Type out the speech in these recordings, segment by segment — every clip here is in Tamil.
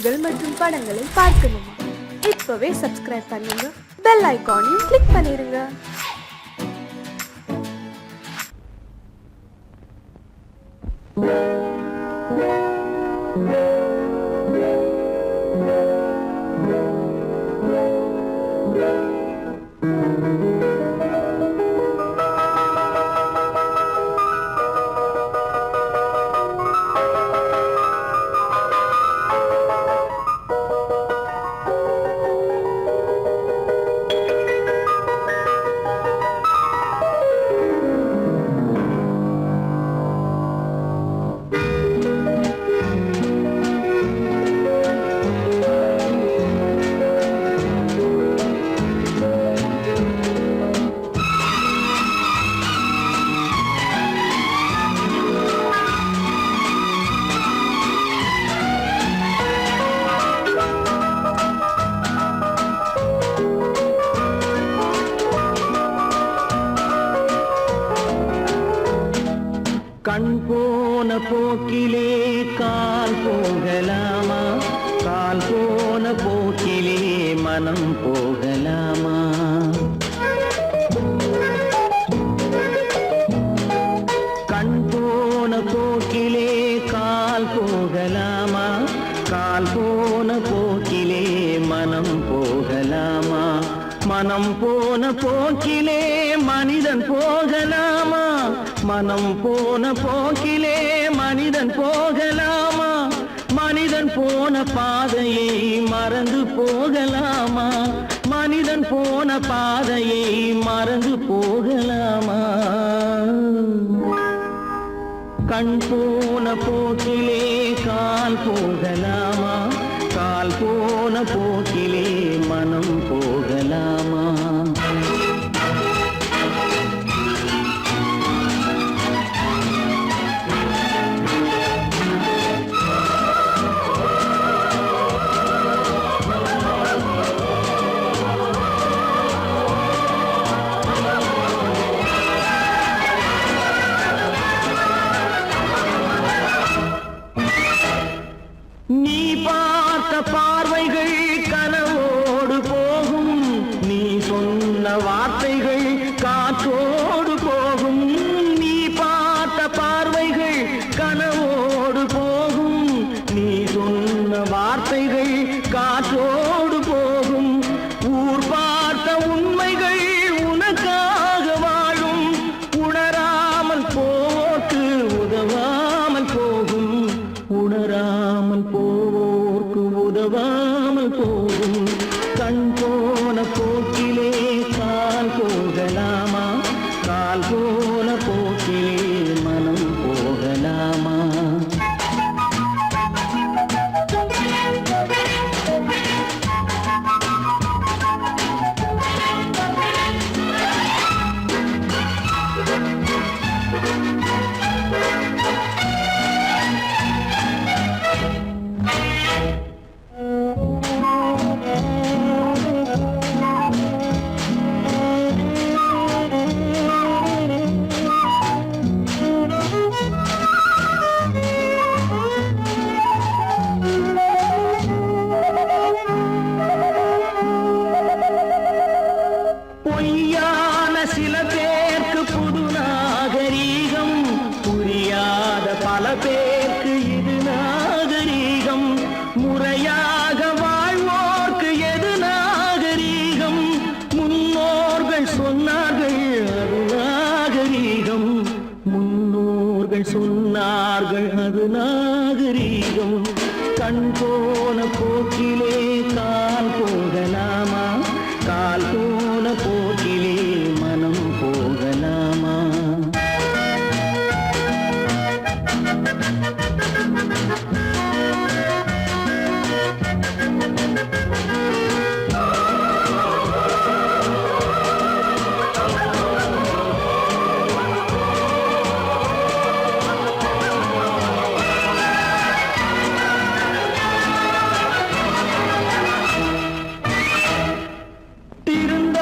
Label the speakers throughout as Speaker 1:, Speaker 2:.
Speaker 1: பாடல்கள் மற்றும் படங்களை பார்க்கணுமா? இப்பவே சப்ஸ்கிரைப் பண்ணுங்க, பெல் ஐகானையும் கிளிக் பண்ணிருங்க.
Speaker 2: கண் போன போக்கிலே கால் போகலாமா? கால் போன போக்கிலே மனம் போகலாமா? கண் போன போக்கிலே கால் போகலாமா? கால் போன போக்கிலே மனம் போகலாமா? மனம் போன போக்கிலே மனிதன் போகலாமா? மனம் போன போக்கிலே மனிதன் போகலாமா? மனிதன் போன பாதையை மறந்து போகலாமா? மனிதன் போன பாதையை மறந்து போகலாமா? கண் போன போக்கிலே கால் போகலாமா? கால் போன போக்கிலே மனம் போகலாமா? நீ பார்த்த பார்வைகள் கனவோடு போகும், நீ சொன்ன வார்த்தைகள் காற்றோடு போகும். நீ பார்த்த பார்வைகள் கனவோடு போகும், நீ சொன்ன வார்த்தைகள் காற்றோடு போகும். ஊர் பார்த்த உண்மைகள் உனக்காக வாழும், உணராமல் போக்கு உதவாமல் போகும். உணராமல் போவோர்க்கு உதவாமல் போகும். கண் போன போக்கிலே கால் போகலாமா? கால் போன போக்கிலே மனம் போகலாமா? பொய்யான சில பேருக்கு புது நாகரீகம், புரியாத பல பேருக்கு இது நாகரீகம். முறையாக வாழ்வோர்க்கு எது நாகரீகம்? முன்னோர்கள் சொன்னார்கள் அது நாகரீகம். முன்னோர்கள் சொன்னார்கள் அது நாகரீகம். கண் போன போக்கிலே கால் போகலாமா? கால் போன போக்கிலே மனம் போகலாமா? திருந்த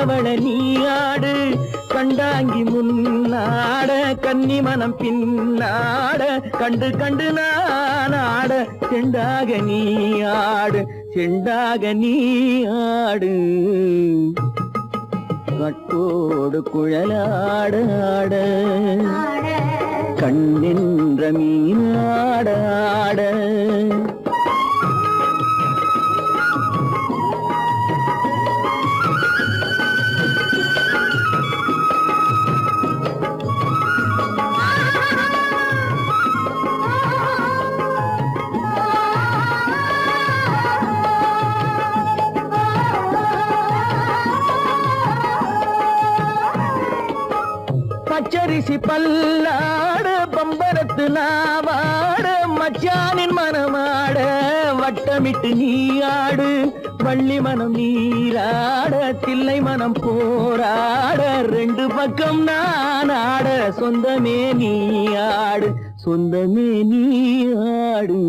Speaker 2: கண்ணவள நீயாடு கண்டாங்கி முன்னாட கன்னிமனம் பின்னாட கண்டு கண்டு நானாட செண்டாக நீயாடு செண்டாக நீயாடு கட்டோடு குழலாடாட கண்ணின்ற மீனாடாட பச்சரிசி பல்லாட பம்பரத்து நாவாட மச்சானின் மனமாட வட்டமிட்டு நீயாடு வள்ளி மனம் நீராட தில்லை மனம் போராட ரெண்டு பக்கம் நானாட சொந்தமே நீயாடு சொந்தமே நீயாடு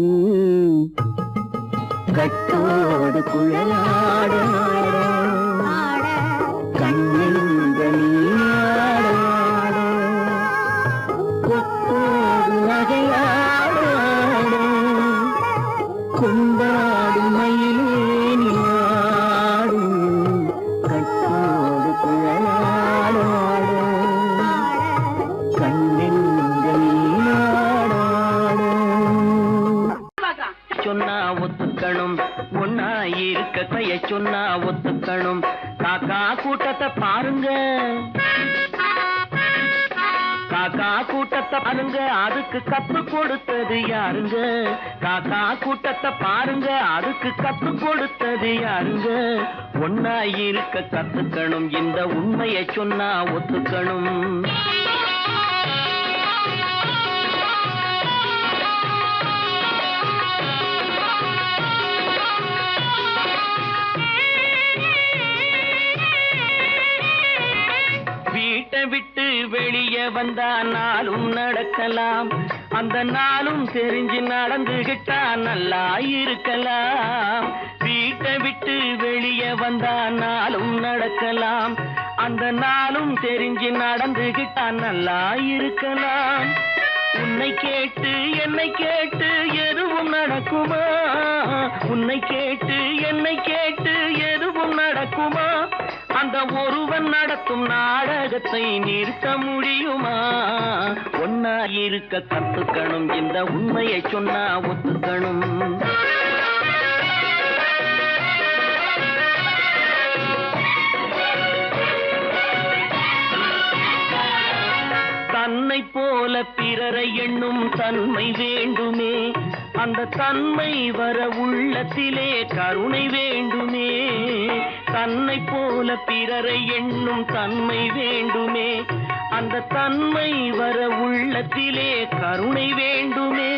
Speaker 2: கட்டோடு குழலாட கண்ணின்ற நீயாட கொண்டாடு மயிலேனியாடு கட்டோடு குழலாடு கண்ணெங்கள் சொன்னா ஒத்துக்கணும் ஒன்னா இருக்க கைய சொன்னா ஒத்துக்கணும் காக்கா கூட்டத்தை பாருங்க காக்கா கூட்டத்தை பாருங்க அதுக்கு கத்து கொடுத்தது யாருங்க காக்கா கூட்டத்தை பாருங்க அதுக்கு கத்து கொடுத்தது யாருங்க ஒன்னா இருக்க கத்துக்கணும் இந்த உண்மையை சொன்னா ஒத்துக்கணும் வீட்டை விட்டு வெளியே வந்தா நாளும் நடக்கலாம் அந்த நாளும் தெரிஞ்சு நடந்துகிட்டா நல்லா இருக்கலாம் வீட்டை விட்டு வெளியே வந்தா நாளும் நடக்கலாம் அந்த நாளும் தெரிஞ்சு நடந்துகிட்டா நல்லா இருக்கலாம் உன்னை கேட்டு என்னை கேட்டு எதுவும் நடக்குமா உன்னை கேட்டு என்னை கேட்டு எதுவும் நடக்குமா அந்த ஒருவன் நடத்தும் நாடகத்தை நிறுத்த முடியுமா ஒன்னா இருக்க கத்துக்கணும் இந்த உண்மையை சொன்னா ஒத்துக்கணும் தன்னை போல பிறரை எண்ணும் தன்மை வேண்டுமே அந்த தன்மை வர உள்ளத்திலே கருணை வேண்டுமே தன்னை போல பிறரை எண்ணும் தன்மை வேண்டுமே அந்த தன்மை வர உள்ளத்திலே கருணை வேண்டுமே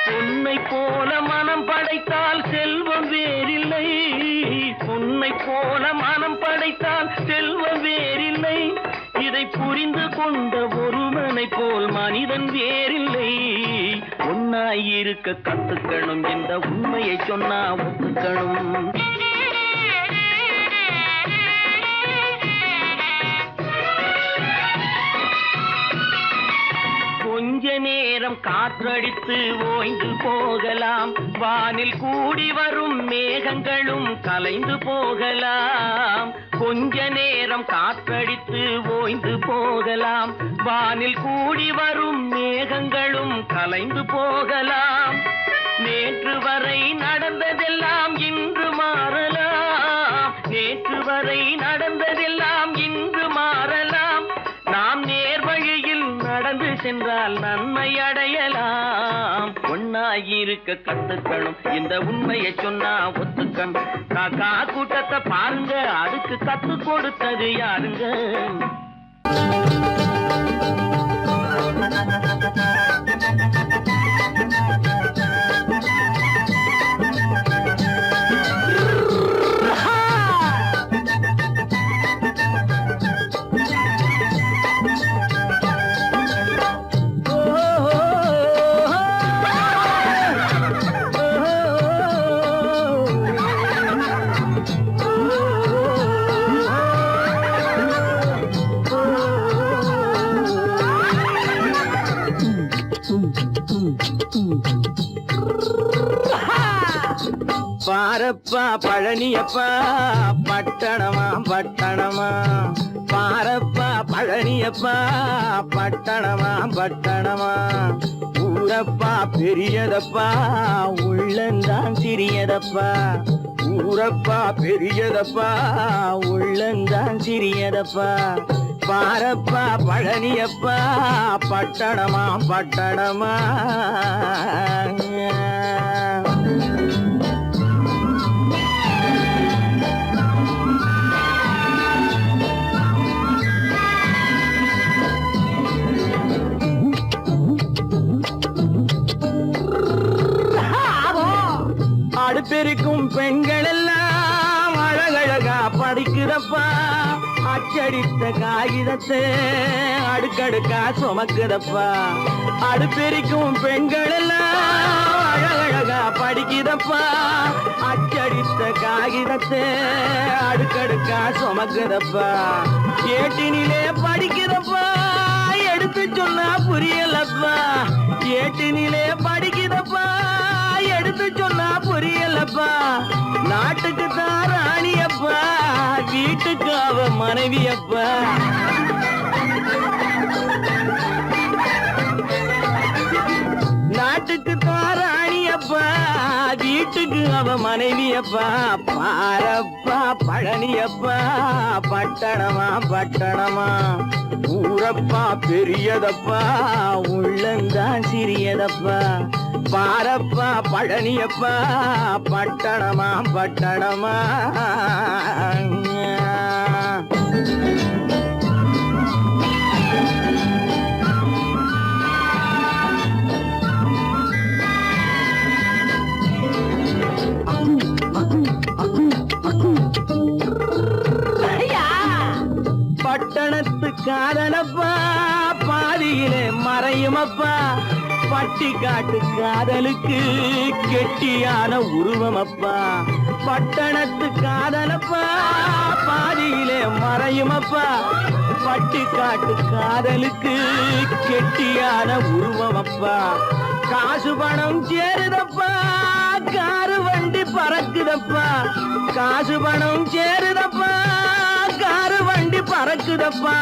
Speaker 2: பொன்னை போல மனம் படைத்தால் செல்வம் வேறில்லை பொன்னை போல மனம் படைத்தால் செல்வம் வேறில்லை இதை புரிந்து கொண்ட ஒருவனை போல் மனிதன் வேறில்லை ஒன்னாயிருக்க கத்துக்கணும் இந்த உண்மையை சொன்னா ஒத்துக்கணும் கொஞ்ச நேரம் காற்றடித்து ஓய்ந்து போகலாம் வானில் கூடி வரும் மேகங்களும் கலைந்து போகலாம் கொஞ்ச நேரம் காற்றடித்து ஓய்ந்து போகலாம் வானில் கூடி வரும் மேகங்களும் கலைந்து போகலாம் நேற்று வரை நடந்ததெல்லாம் இன்று மாறலாம் நேற்று வரை நடந்ததெல்லாம் இன்று மாறலாம் நாம் நேர்வழியில் நடந்து சென்றால் நன்மை அடையலாம் ஒன்னாயிருக்க கத்துக்கணும் இந்த உண்மையை சொன்னா ஒத்துக்கணும் காக்கா கூட்டத்தை பாருங்க அதுக்கு கத்து கொடுத்தது யாருங்க பாரப்பா பழனியப்பா பட்டணமா பட்டணமா பாரப்பா பழனியப்பா பட்டணமா பட்டணமா ஊரப்பா பெரியதப்பா உள்ளந்தான் சிறியதப்பா ஊரப்பா பெரியதப்பா உள்ளந்தான் சிறியதப்பா பாரப்பா பழனியப்பா பட்டணமா பட்டணமா அடுப்பெருக்கும் பெண்கள் எல்லாம் அழகழகா படிக்குதப்பா அச்சடித்த காகிதத்தை அடுக்கடுக்கா சுமக்குதப்பா அடுப்பெருக்கும் பெண்கள் எல்லாம் அழகழகா படிக்குதப்பா அச்சடித்த காகிதத்தை அடுக்கடுக்கா சுமக்குதப்பா ஏட்டினிலே படிக்குதப்பா எடுத்து சொன்னா புரியலப்பா ஏட்டினிலே படிக்குதப்பா எடுத்து சொன்னா புரியலப்பா நாட்டுக்கு தான் ராணியப்பா வீட்டுக்கு அவ மனைவியப்பா நாட்டுக்கு தான் ராணியப்பா வீட்டுக்கு அவ மனைவியப்பா பாரப்பா பழனியப்பா பட்டணமா பட்டணமா ஊரப்பா பெரியதப்பா உள்ளந்தான் சிறியதப்பா பாரப்பா பழனியப்பா பட்டணமா பட்டணமா பட்டணத்து காதலப்பா பாதியிலே மறையுமப்பா பட்டி காட்டு காதலுக்கு கெட்டியான உருவமப்பா பட்டணத்து காதலப்பா பாதியிலே மறையுமப்பா பட்டி காட்டு காதலுக்கு கெட்டியான உருவமப்பா காசு பணம் சேருதப்பா காரு வண்டி பறக்குதப்பா காசு பணம் சேருதப்பா காரு வண்டி பறக்குதப்பா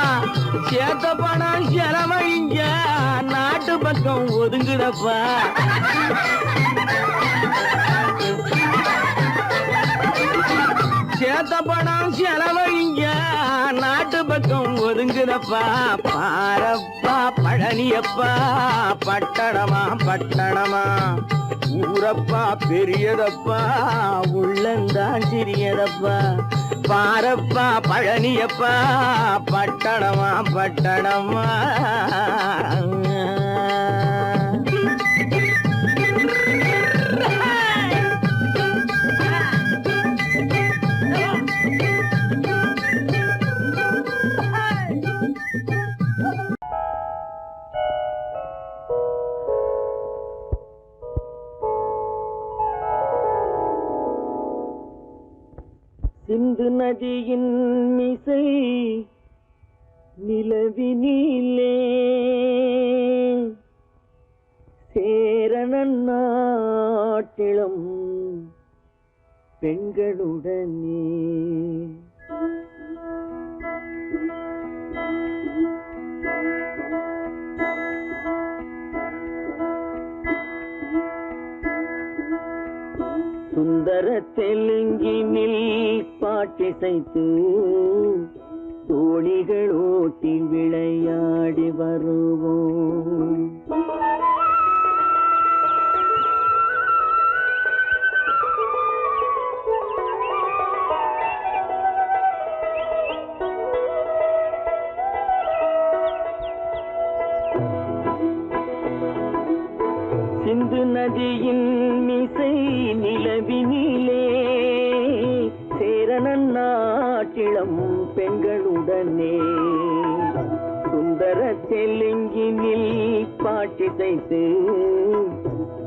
Speaker 2: சேத்த பணம் செலவழிங்க நாட்டு பக்கம் ஒதுங்குதப்பா சேத்த பணம் செலவழிங்க நாட்டு பக்கம் ஒதுங்குதப்பா பாரப்பா பழனியப்பா பட்டணமா பட்டணமா ஊரப்பா பெரியதப்பா உள்ளந்தான் சிறியதப்பா பாரப்பா பழனியப்பா பட்டணமா பட்டணமா சிந்து நதியின் மிசை நிலவினிலே சேரணன் நாட்டிளம் பெண்களுடனே சுந்தர தெலுங்கினில் பாட்டிசைத்து தோணிகள் ஓட்டி விளையாடி வருவோம் சிந்து நதியின் மிசை நிலவினிலே சேரணன் நாட்டிளம் பெண்களுடனே சுந்தர தெலுங்கினில் பாட்டிசைத்து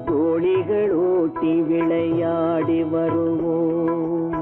Speaker 2: தோணிகள் ஓட்டி விளையாடி வருவோம்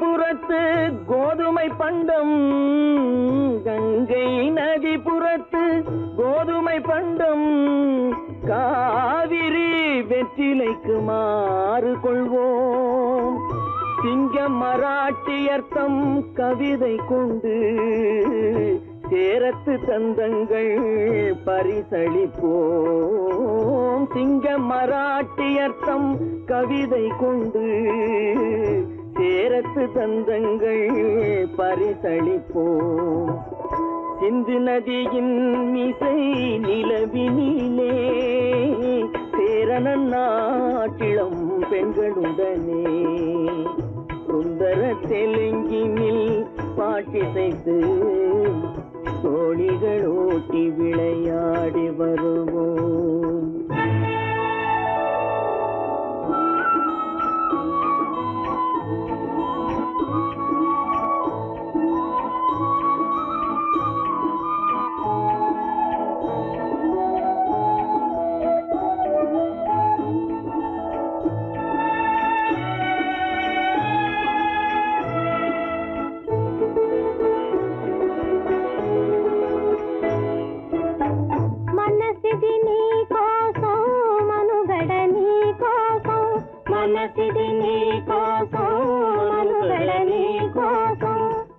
Speaker 2: புறத்து கோதுமை பண்டம், கங்கை நதி புறத்து கோதுமை பண்டம், காவிரி வெற்றிலைக்கு மாறு கொள்வோம். சிங்கம் மராட்டியர்த்தம் கவிதை கொண்டு சேரத்து தந்தங்கள் பரிசளிப்போம். சிங்கம் மராட்டியர்த்தம் கவிதை கொண்டு சேரத்து தந்தங்கள் பரிசளிப்போம். சிந்து நதியின் மிசை நிலவினிலே சேரணன் நாட்டிளம் பெண்களுடனே சுந்தர தெலுங்கினில் பாட்டிசைத்து தோழிகள் ஓட்டி விளையாடி வருவோம்.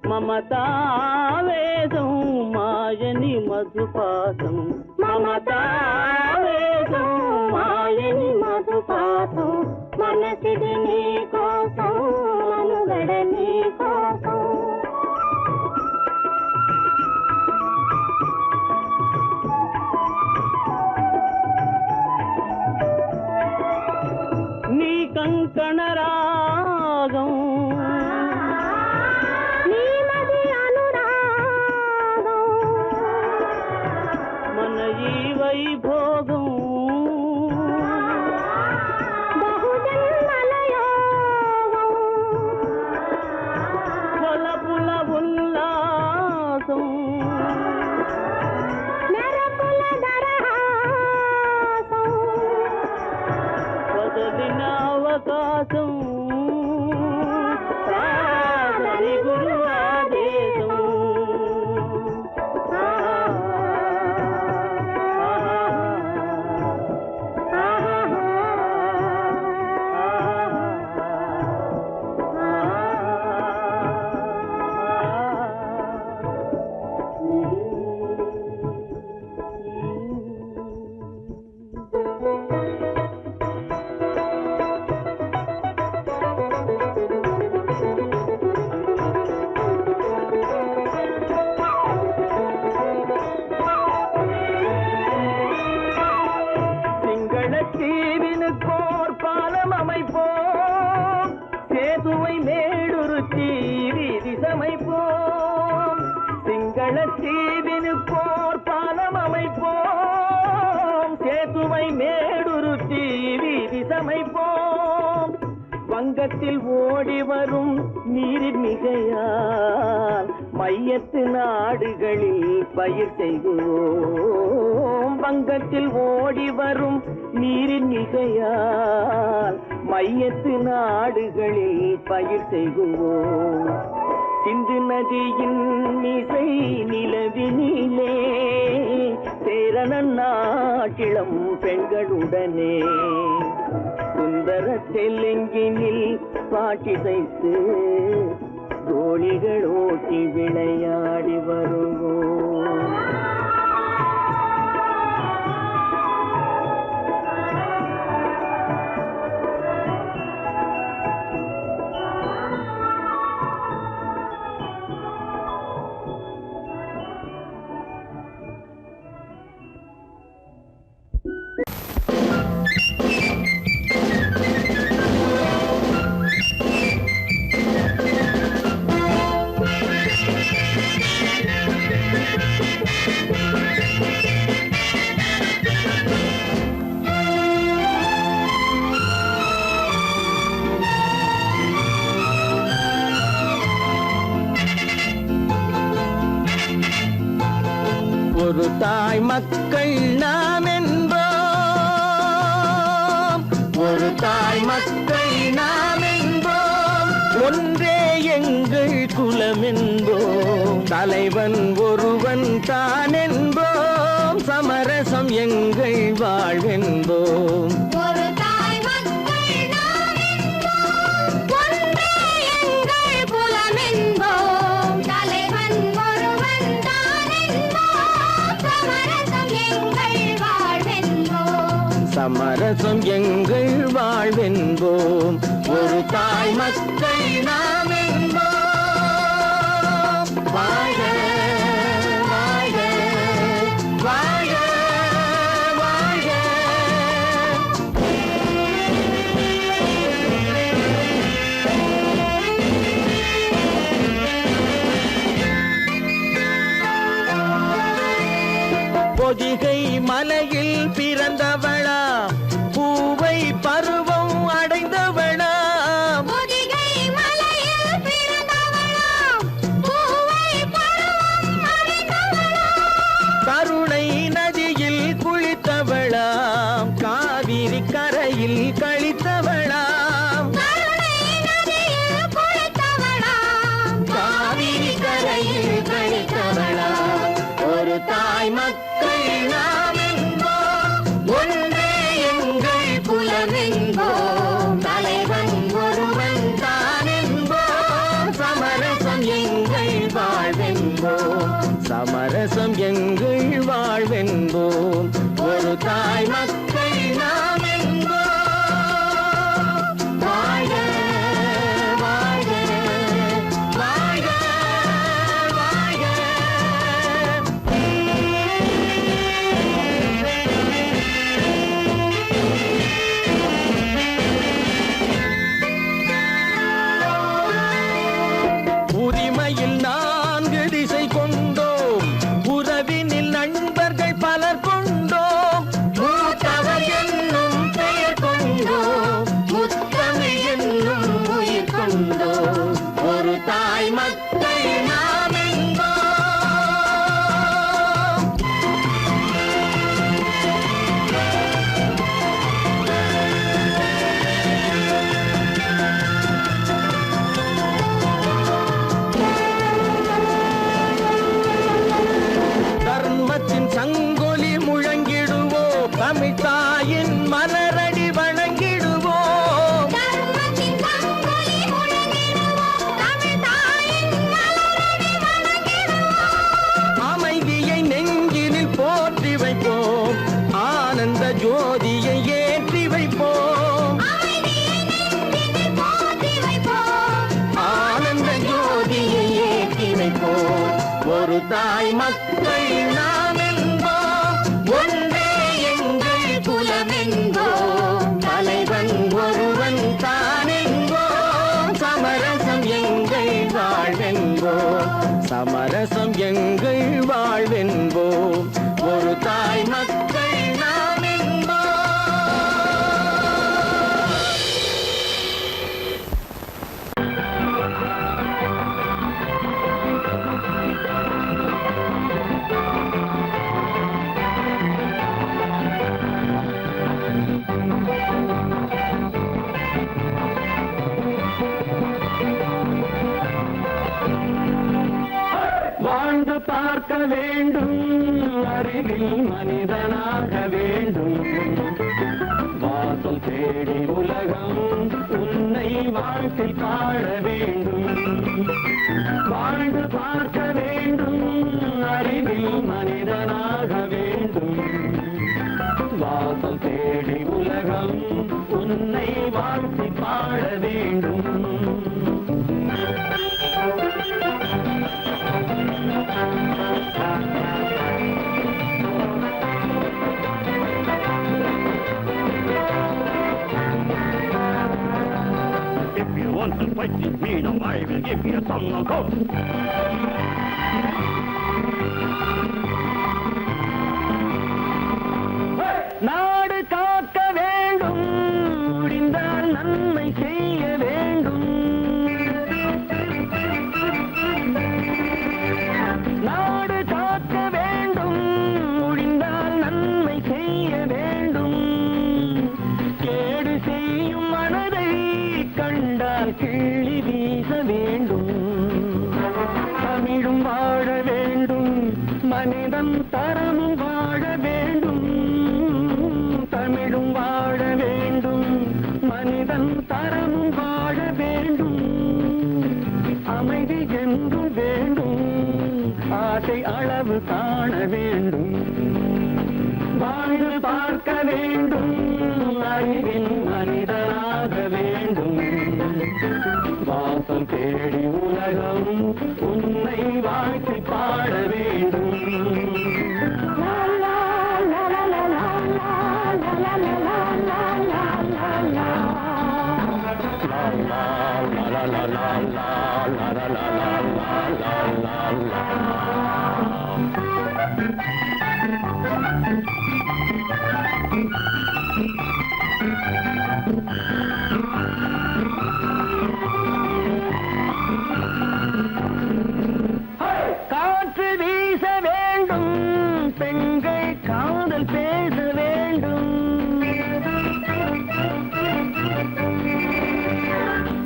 Speaker 2: మమతావేదం మాయని మధుపాతం, మమతావేదం మాయని మధుపాతం, మనసిది నీ కోసం మనుగడ నీ కోసం. నీ కంకణ రాగం వైభోగం, బహుజన్మలయోగం, కొలపుల ఉల్లాసం, మెరపుల దరహాసం, వదలిన అవకాశం సాగరి గురు ఆదేశం. தீவினுக்கோர் பாலம் அமைப்போம், சேதுவை மேடுருத்தி வீதி சமைப்போம். சிங்கள தீவினுக்கோர் பாலம் அமைப்போம், சேதுவை மேடுருத்தி வீதி சமைப்போம். வங்கத்தில் ஓடி வரும் நீரின் மிகையால் மையத்து நாடுகளில் பயிர் செய்வோம். வங்கத்தில் ஓடி வரும் நீரின் மிகையால் மையத்து நாடுகளில் பயிர் செய்வோம். சிந்து நதியின் மிசை நிலவினிலே சேரணன் நாட்டிளம் பெண்களுடனே சுந்தர தெலுங்கினில் பாட்டிசைத்து தோழிகள் ஓட்டி விளையாடி வருவோம். ஒரு தாய் மக்கள் நாம் என்போம், ஒரு தாய் மக்கள் நாம் என்போம்,
Speaker 3: ஒன்றே எங்கள் குலம் என்போம், தலைவன் ஒருவன் தான் என்போம், சமரசம் எங்கள் வாழ்வென்போம்.
Speaker 4: ஒரு தாய் மக்கள் நாம் என்போம், ஒன்றே எங்கள் குலம் என்போம், தலைவன் ஒருவன் தான் என்போம், சமரசம் எங்கள் வாழ்வென்போம்.
Speaker 3: சமரசம் எங்கள் வாழ்வென்போம், ஒரு தாய் மக்கள் நாம் என்போம். வாழ்க வாழ்க வாழ்க வாழ்க. பொதிகை மலையில் பிறந்தவளா, பூவை பருவம் அடைந்தவளா,
Speaker 4: பொதிகை மலையில் பிறந்தவளாம், பூவை பருவம் அடைந்தவளாம்.
Speaker 3: கருணை நதியில் குளித்தவளாம், காவிரி கரையில் கழித்தவளாம்,
Speaker 4: கருணை நதியில் குளித்தவளாம்,
Speaker 3: காவிரி கரையில் கழித்தவளாம். ஒரு தாய் மக்கள் நாம் என்போம், ஒன்றே எங்கள் குலம் என்போம், தலைவன் ஒருவன் தான் என்போம், சமரசம் எங்கள் வாழ்வென்போம், சமரசம் எங்கள் வாழ்வென்போம், ஒரு தாய் மக்கள் நாம் என்போம். வாழ்க வாழ்க வாழ்க வாழ்க. உரிமையில் 4 திசை கொண்டோம், உறவினில் நண்பர்கள் பலர் கொண்டோம், மூத்தவர் என்னும் பெயர் கொண்டோம், முத்தமிழ் என்னும் உயிர் கொண்டோம், ஒரு தாய் மக்கள் நாம் என்போம். தர்மத்தின் சங்கொலி முழங்கிடுவோம், தமிழ் தாயின் மலரடி வணங்கிடுவோம்,
Speaker 4: தர்மத்தின் சங்கொலி முழங்கிடுவோம், தமிழ் தாயின் மலரடி வணங்கிடுவோம்.
Speaker 3: அமைதியை நெஞ்சினில் போற்றி வைப்போம், ஆனந்த ஜோதியை ஏற்றி வைப்போம்,
Speaker 4: அமைதியை நெஞ்சினில் போற்றி வைப்போம்,
Speaker 3: ஆனந்த ஜோதியை ஏற்றி வைப்போம், ஒரு தாய் மக்கள் நாம் என்போம், ஒன்றே எங்கள் குலம் என்போம், தலைவன் ஒருவன் தான் என்போம், சமரசம் எங்கள் வாழ்வென்போம், சமரசம் எங்கள் வாழ்வென்போம், ஒரு தாய் மக்கள் நாம் என்போம். வாழ்ந்து பார்க்க வேண்டும், அறிவில் மனிதனாக வேண்டும், வாசல் தேடி உலகம் உன்னை வாழ்க்கை பாட வேண்டும். வாழ்ந்து பார்க்க வேண்டும், அறிவில் மனிதனாக வேண்டும், வாசல் தேடி உலகம் உன்னை வாழ்க்கை பாட வேண்டும்.
Speaker 5: If you want to fight with me, now I will give you some knockout.
Speaker 3: நாடு காக்க வேண்டும், முடிந்தால் நன்மை செய்ய வேண்டும், நாடு காக்க வேண்டும், முடிந்தால் நன்மை செய்ய வேண்டும், கேடு செய்யும் மனதை கண்டால் கண்டால் கிள்ளி வீச வேண்டும். தமிழும் வாழ வேண்டும், மனிதன் தரமும் வாழ வேண்டும். தமிழும் வாழ வேண்டும், மனிதன் தரமும் வாழ வேண்டும். அமைதி என்றும் வேண்டும், ஆசை அளவு காண வேண்டும். வாழ்ந்து பார்க்க வேண்டும், அறிவின் மனிதனாக வேண்டும். வாசம் தேடி உலகம் உன்னை வாழ்த்தி பாட வேண்டும். காற்று வீச வேண்டும், பெண்கள் காதல் பேச வேண்டும்.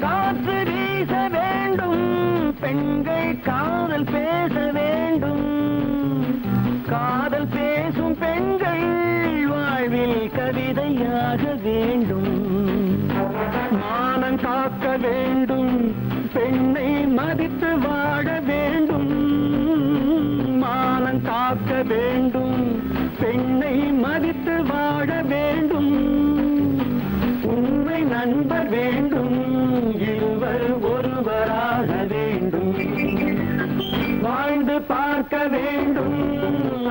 Speaker 3: காற்று வீச வேண்டும், பெண்கள் காதல் பேச வேண்டும். காதல் பேசும் பெண்கள் வாழ்வில் கவிதையாக வேண்டும். மானம் காக்க வேண்டும், பெண்ணை மதித்து வாழ வேண்டும். மானம் காக்க வேண்டும், பெண்ணை மதித்து வாழ வேண்டும். உண்மை நண்பர் வேண்டும், இருவர் ஒருவராக வேண்டும். வாழ்ந்து பார்க்க வேண்டும்,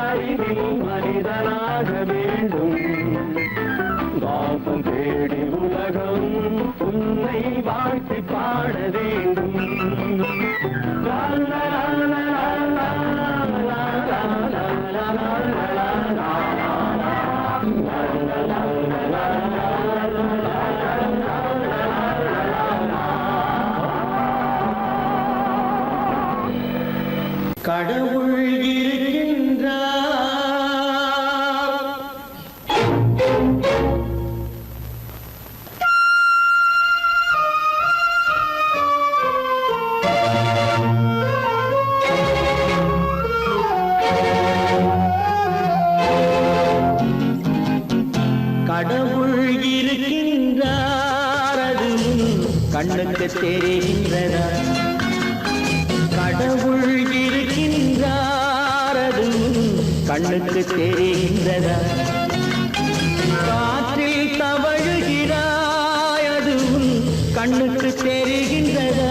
Speaker 3: அறிவில் மனிதனாக வேண்டும். வாசம் தேடி உலகம் உன்னை வாழ்த்தி பாட வேண்டும். லா லா லா லா லா லா லா லா லா லா. கடவுள் இருக்கின்றார், கடவுள் இருக்கின்றார், அது கண்ணுக்கு தெரிகின்றதா? கடவுள் இருக்கின்றார், அது கண்ணுக்கு தெரிகின்றதா? காற்றில் தவழுகிறாய், அது கண்ணுக்கு தெரிகின்றதா?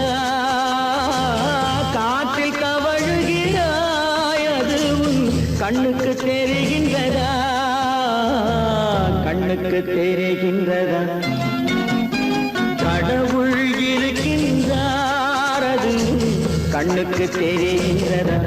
Speaker 3: காற்றில் தவழுகிறாய், அது கண்ணுக்கு தெரிகின்றதா? கண்ணுக்கு தெரிகின்றதா? கடவுள் இருக்கின்றார், அது கண்ணுக்கு தெரிகின்றதா?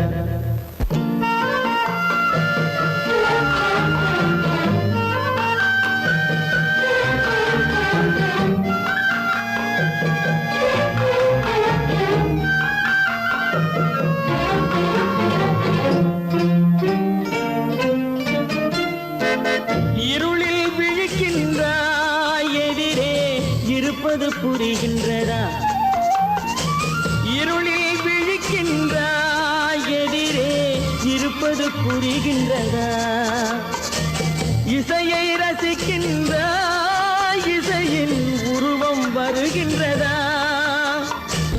Speaker 3: இருளில் விழிக்கின்றாய், எதிரே இருப்பது புரிகின்றதா? இருளில் விழிக்கின்றாய், எதிரே இருப்பது புரிகின்றதா? இசையை ரசிக்கின்றாய், இசையின் உருவம் வருகின்றதா?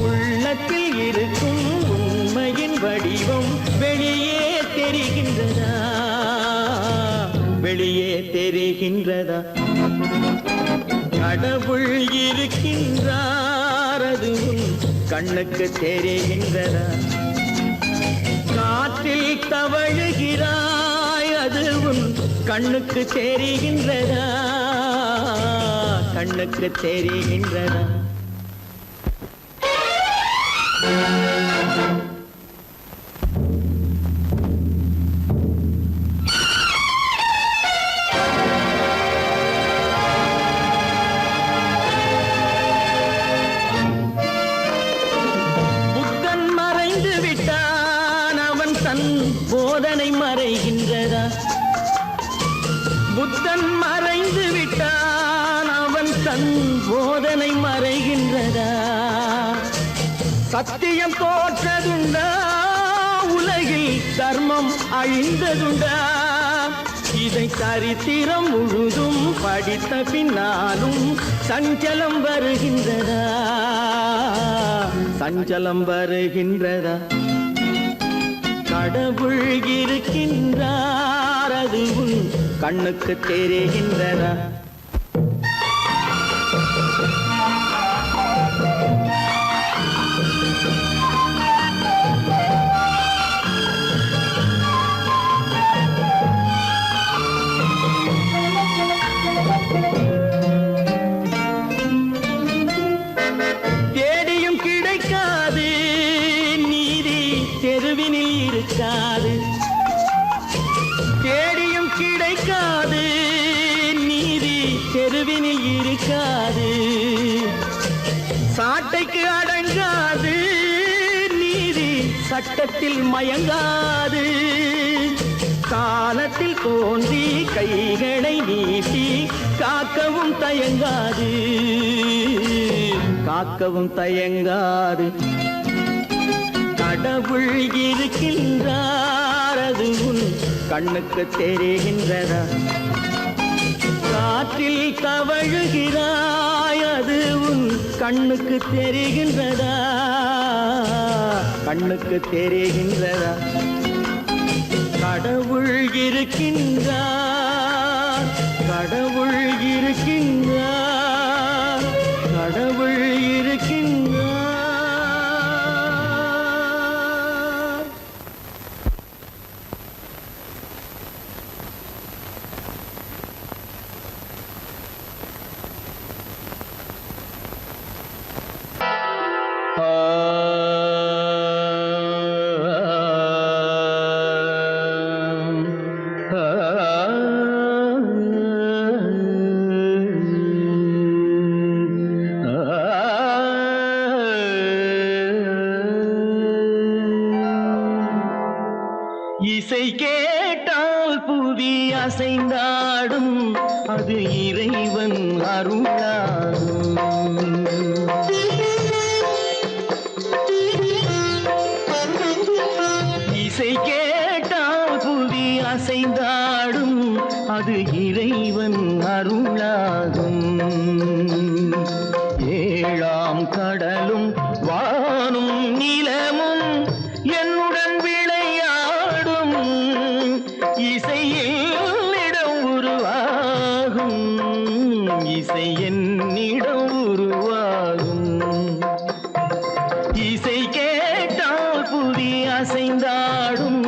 Speaker 3: உள்ளத்தில் இருக்கும் உண்மையின் வடிவம் வெளியே தெரிகின்றதா? வெளியே தெரிகின்றதா? கடவுள் இருக்கின்றார், அது கண்ணுக்கு தெரிகின்றதா? காற்றில் தவழுகிறாய், அது கண்ணுக்கு தெரிகின்றதா? கண்ணுக்கு தெரிகின்றதா? புத்தன் மறைந்து விட்டான், அவன் தன் போதனை மறைகின்றதா? புத்தன் மறைந்து விட்டான், அவன் தன் போதனை மறைகின்றதா? சத்தியம் தோற்றதுண்டா உலகில் தர்மம் அழிந்ததுண்டா இதை சரித்திரம் முழுதும் படித்த பின்னாலும் சஞ்சலம் வருகின்றதா சஞ்சலம் வருகின்றதா கடவுள் இருக்கின்றார் அது உன் கண்ணுக்கு தெரிகின்றதா தேடியும் கிடைக்காது நீதி தெருவினில் இருக்காது தேடியும் கிடைக்காது நீதி தெருவினில் இருக்காது சாட்டைக்கு அடங்காது நீதி சட்டத்தில் மயங்காது காலத்தில் தோன்றி கைகளை நீட்டி காக்கவும் தயங்காது காக்கவும் தயங்காது கடவுள் இருக்கின்றார் அது உன் கண்ணுக்கு தெரிகின்றதா காற்றில் தவழுகிறாய் அது உன் கண்ணுக்கு தெரிகின்றதா கண்ணுக்கு தெரிகின்றதா கடவுள் இருக்கின்றார் கடவுள் இருக்கின்றார் கடவுள் இருக்கின்றார் இசை கேட்டால் புவி அசைந்தாடும் அது இறைவன் அருளாகும் இசை கேட்டால் புவி அசைந்தாடும் அது இறைவன் அருளாகும் ஏழாம் கடலும் வானும் நிலமும் என்னுடன் விளையாடும் இசையில் இடம் உருவாகும் இசை என்னிடம் உருவாகும் இசை கேட்டால் புவி அசைந்தாடும்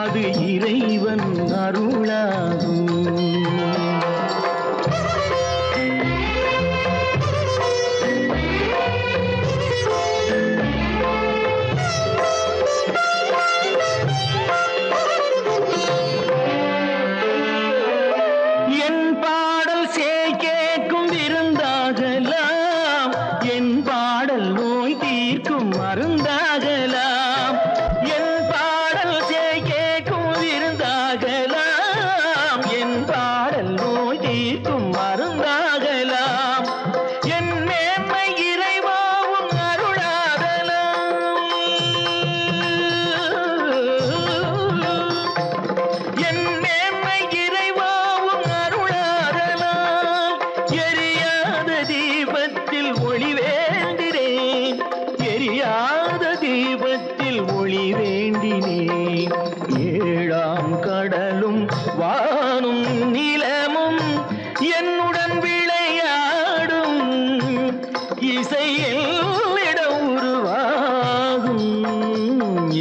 Speaker 3: அது இறைவன் அருளாகும் என் பாடல் சேய் கேட்கும் விருந்தாகலாம் என் பாடல் நோய் தீர்க்கும் மருந்தாகலாம் என் பாடல் சேய் கேட்கும் விருந்தாகலாம் என் பாடல் நோய் தீர்க்கும் மருந்தாகலாம் என் மேன்மை இறைவாவும் அருளாகலாம் என் மேன்மை இறைவாவும் அருளாகலாம் எரியாத தீபத்தில் ஒளி வேண்டினேன் எரியாத தீபத்தில் ஒளி வேண்டினேன் ஏழாம் கடலும் வானும் நிலமும் என்னுடன் விளையாடும் இசையில் இடம் உருவாகும்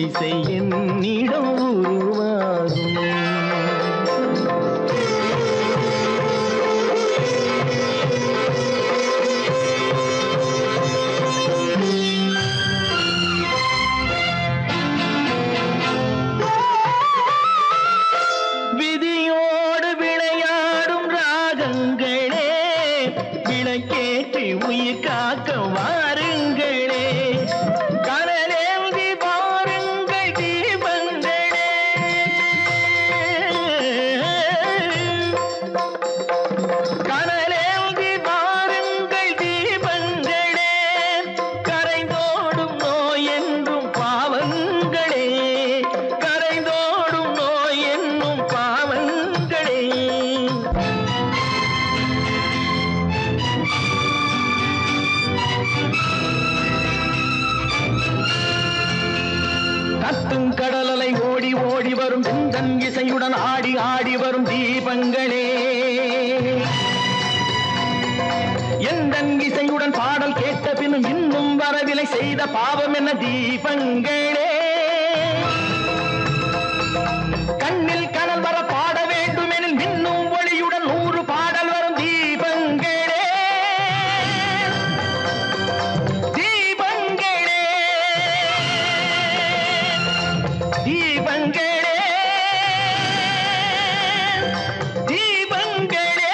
Speaker 3: இசை என்னிடம் உருவாகும் விதியோடு விளையாடும் ராகங்களே விளக்கேற்றி உயிர் காக்க வாருங்களே கடலேந்தி வாருங்கள் தீபங்களே கடலேந்தி வாருங்கள் தீபங்களே கரைந்தோடும் நோய் ஓடி வரும் சிந்தன் இசையுடன் ஆடி ஆடி வரும் தீபங்களே எந்தன் இசையுடன் பாடல் கேட்ட பின்னும் இன்னும் வரவில்லை செய்த பாவம் என்ன தீபங்களே கண்ணில் கனல் வர பாட வேண்டும் எனில் மின்னும் ஒளியுடன் 100 பாடல் வரும் தீபங்களே தீபங்களே தீபங்களே தீபங்களே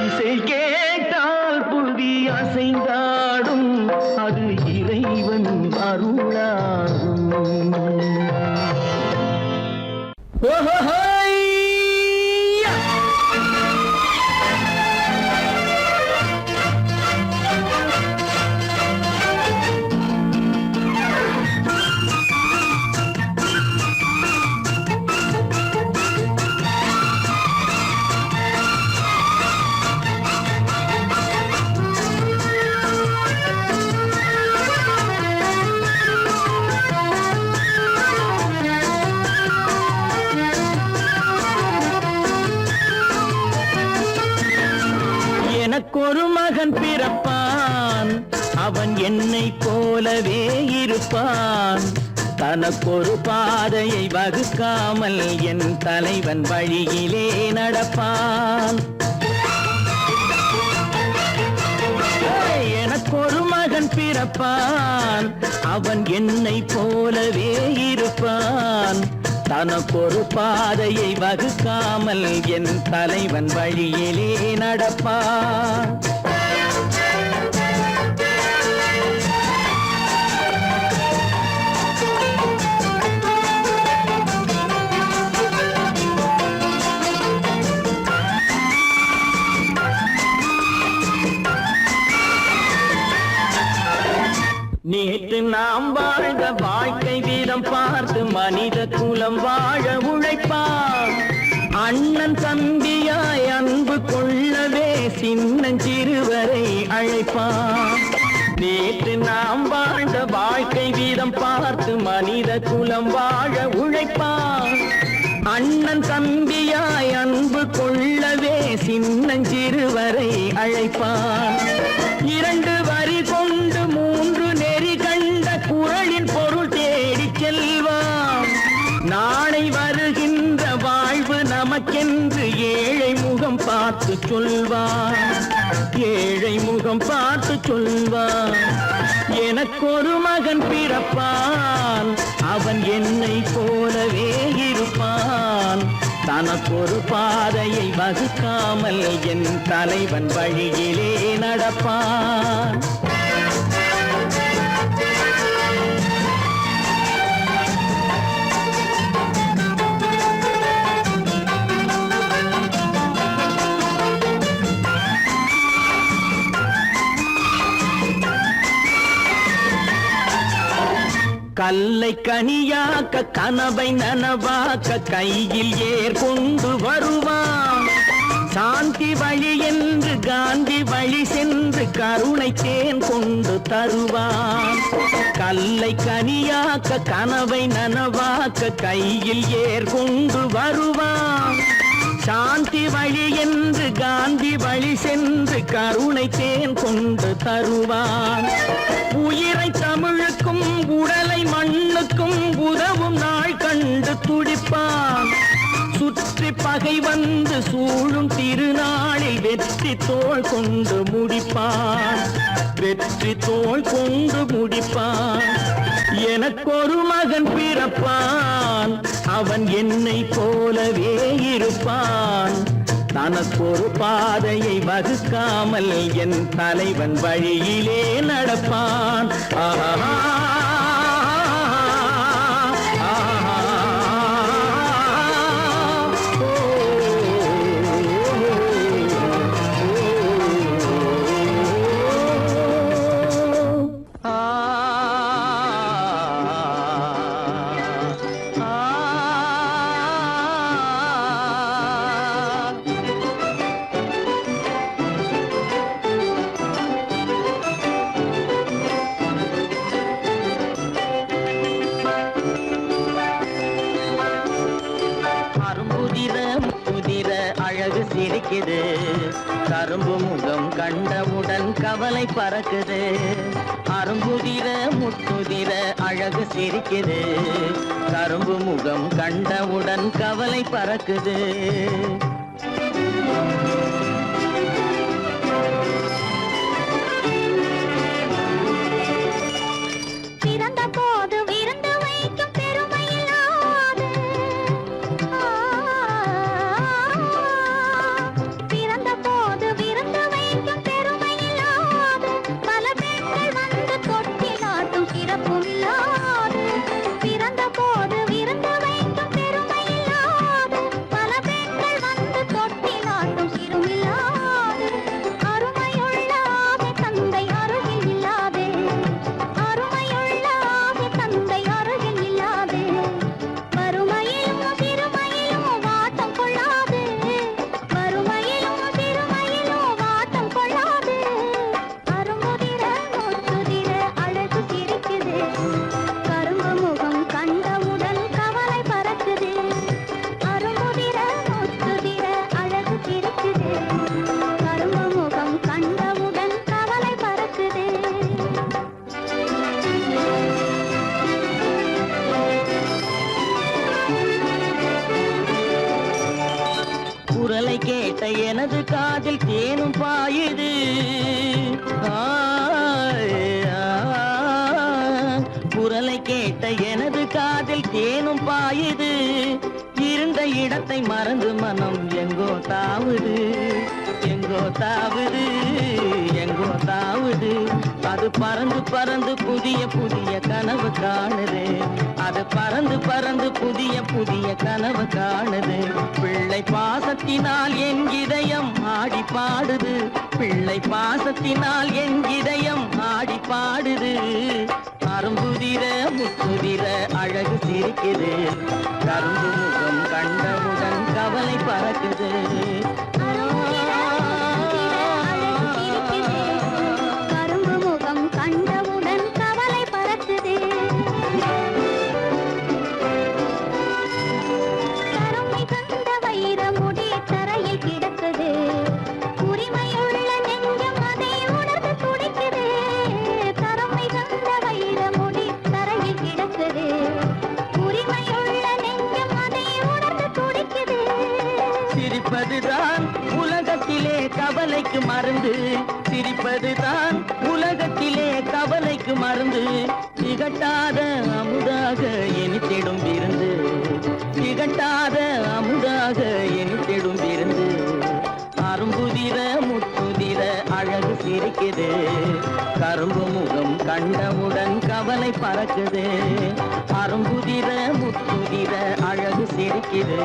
Speaker 3: இசை கேட்டால் புவி அசைந்தாடும் அது இறைவன் அருளாகும் ஓஹோஹோய்யா! எனக்கொரு மகன் பிறப்பான் அவன் என்னை போலவே இருப்பான் தனக்கொரு பாதையை வகுக்காமல் என் தலைவன் வழியிலே நடப்பான் எனக்கொரு மகன் பிறப்பான் அவன் என்னை போலவே இருப்பான் தனக்கொரு பாதையை வகுக்காமல் என் தலைவன் வழியிலே நடப்பான் நேற்று நாம் வாழ்ந்த வாழ்க்கை வீதம் பார்த்து மனித குலம் வாழ உழைப்பான் அண்ணன் தம்பியாய் அன்பு கொள்ளவே சின்னஞ்சிறுவரை அழைப்பான் நேற்று நாம் வாழ்ந்த வாழ்க்கை வீதம் பார்த்து மனித குலம் வாழ உழைப்பான் அண்ணன் தம்பியாய் அன்பு கொள்ளவே சின்னஞ்சிறுவரை அழைப்பான் 2 வரி கொண்டு 3 நெறி கண்ட குறளின் பொருள் தேடி செல்வான் நாளை வருகின்ற வாழ்வு நமக்கென்று ஏழை முகம் பார்த்து சொல்வான் ஏழை முகம் பார்த்து சொல்வான் எனக்கொரு மகன் பிறப்பான் அவன் என்னை போலவே இருப்பான் தனக்கொரு பாதையை வகுக்காமல் என் தலைவன் வழியிலே நடப்பான் கல்லை கனியாக்க கனவை நனவாக்க கையில் ஏற்கொண்டு வருவான் சாந்தி வழி என்று காந்தி வழி சென்று கருணை தேன் கொண்டு தருவான் கல்லை கனியாக்க கனவை நனவாக்க கையில் ஏற்கொண்டு வருவான் சாந்தி வழி என்று காந்தி வழி சென்று கருணை தேன் கொண்டு தருவான் உயிரை தமிழுக்கும் உடலை மண்ணுக்கும் உதவும் நாள் கண்டு துடிப்பான் சுற்றி பகை வந்து சூழும் திருநாளில் வெற்றி தோள் கொண்டு முடிப்பான் வெற்றி தோள் கொண்டு முடிப்பான் எனக்கொரு மகன் பிறப்பான் அவன் என்னை போலவே இருப்பான் தனக்கொரு பாதையை வகுக்காமல் என் தலைவன் வழியிலே நடப்பான். ஆஹா சிரிக்குது கரும்பு முகம் கண்டவுடன் கவலை பறக்குது. அரும்புதிர முத்துதிர அழகு சிரிக்குது கரும்பு முகம் கண்டவுடன் கவலை பறக்குது. குரலை கேட்ட எனது காதில் தேனும் பாயுது. குரலை கேட்ட எனது காதில் தேனும் பாயுது. இருந்த இடத்தை மறந்து மனம் எங்கோ தாவுது எங்கோ தாவுது எங்கோ தாவுது. அது பறந்து பறந்து புதிய புதிய கனவு காணுது. அது பறந்து பறந்து புதிய புதிய கனவு காணுது. பிள்ளை பாசத்தினால் என் இதயம் ஆடி பாடுது. பிள்ளை பாசத்தினால் என் இதயம் ஆடி பாடுது. அரும்புதிர முத்துதிர அழகு சிரிக்குது கரும்பு முகம் கண்டவுடன் கவலை பறக்குது.
Speaker 4: கரும்பு முகம் கண்டவுடன் கவலை பறக்குது. கருமை கண்ட வைரமுடி தரையில் கிடக்குது. உரிமையுள்ள நெஞ்சம் அதை உணர்ந்து துடிக்குது. கருமை கண்ட வைரமுடி தரையில் கிடக்குது. உரிமையுள்ள நெஞ்சம் அதை உணர்ந்து துடிக்குது.
Speaker 3: சிரிப்பதுதான் உலகத்திலே கவலைக்கு மருந்து. சிரிப்பதுதான் உலகத்திலே கவலைக்கு மருந்து. திகட்டாத அமுதாக இனித்திடும் விருந்து. திகட்டாத அமுதாக இனித்திடும் விருந்து. அரும்புதிர முத்துதிர அழகு சிரிக்குது கரும்பு முகம் கண்டவுடன் கவலை பறக்குது. அரும்புதிர முத்துதிர அழகு சிரிக்குது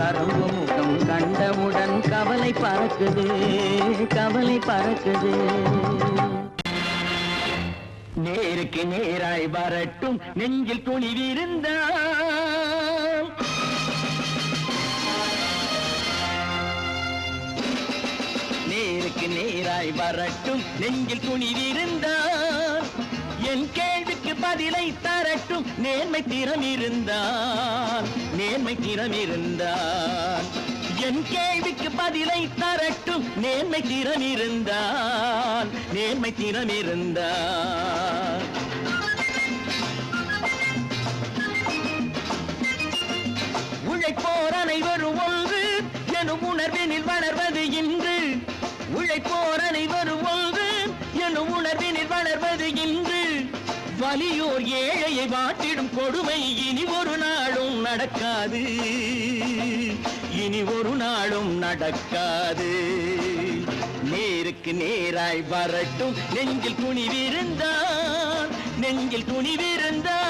Speaker 3: கரும்பு முகம் கண்டவுடன் கவலை பறக்குது கவலை பறக்குது. நேருக்கு நேராய் வரட்டும் நெஞ்சில் துணிவிருந்தால். நேருக்கு நேராய் வரட்டும் நெஞ்சில் துணிவிருந்தால். என் கேள்விக்கு பதிலை தரட்டும் நேர்மை திறம் இருந்தால். நேர்மை திறம் இருந்தால் என் கேள்விக்கு பதிலை தரட்டும் நேர்மை திறம் இருந்தால். நேர்மை திறம் இருந்தால் உழைப்போர் அனைவரும் ஒன்று எனும் உணர்வினில் வளர்வது இன்று. உழைப்போர் அனைவரும் ஒன்று எனும் உணர்வினில் வளர்வது இன்று. வலியோர் ஏழையை வாட்டிடும் கொடுமை இனி ஒரு நாளும் நடக்காது. இனி ஒரு நாளும் நடக்காது. நேருக்கு நேராய் வரட்டும் நெஞ்சில் துணிவிருந்தான், நெஞ்சில் துணிவிருந்தான்.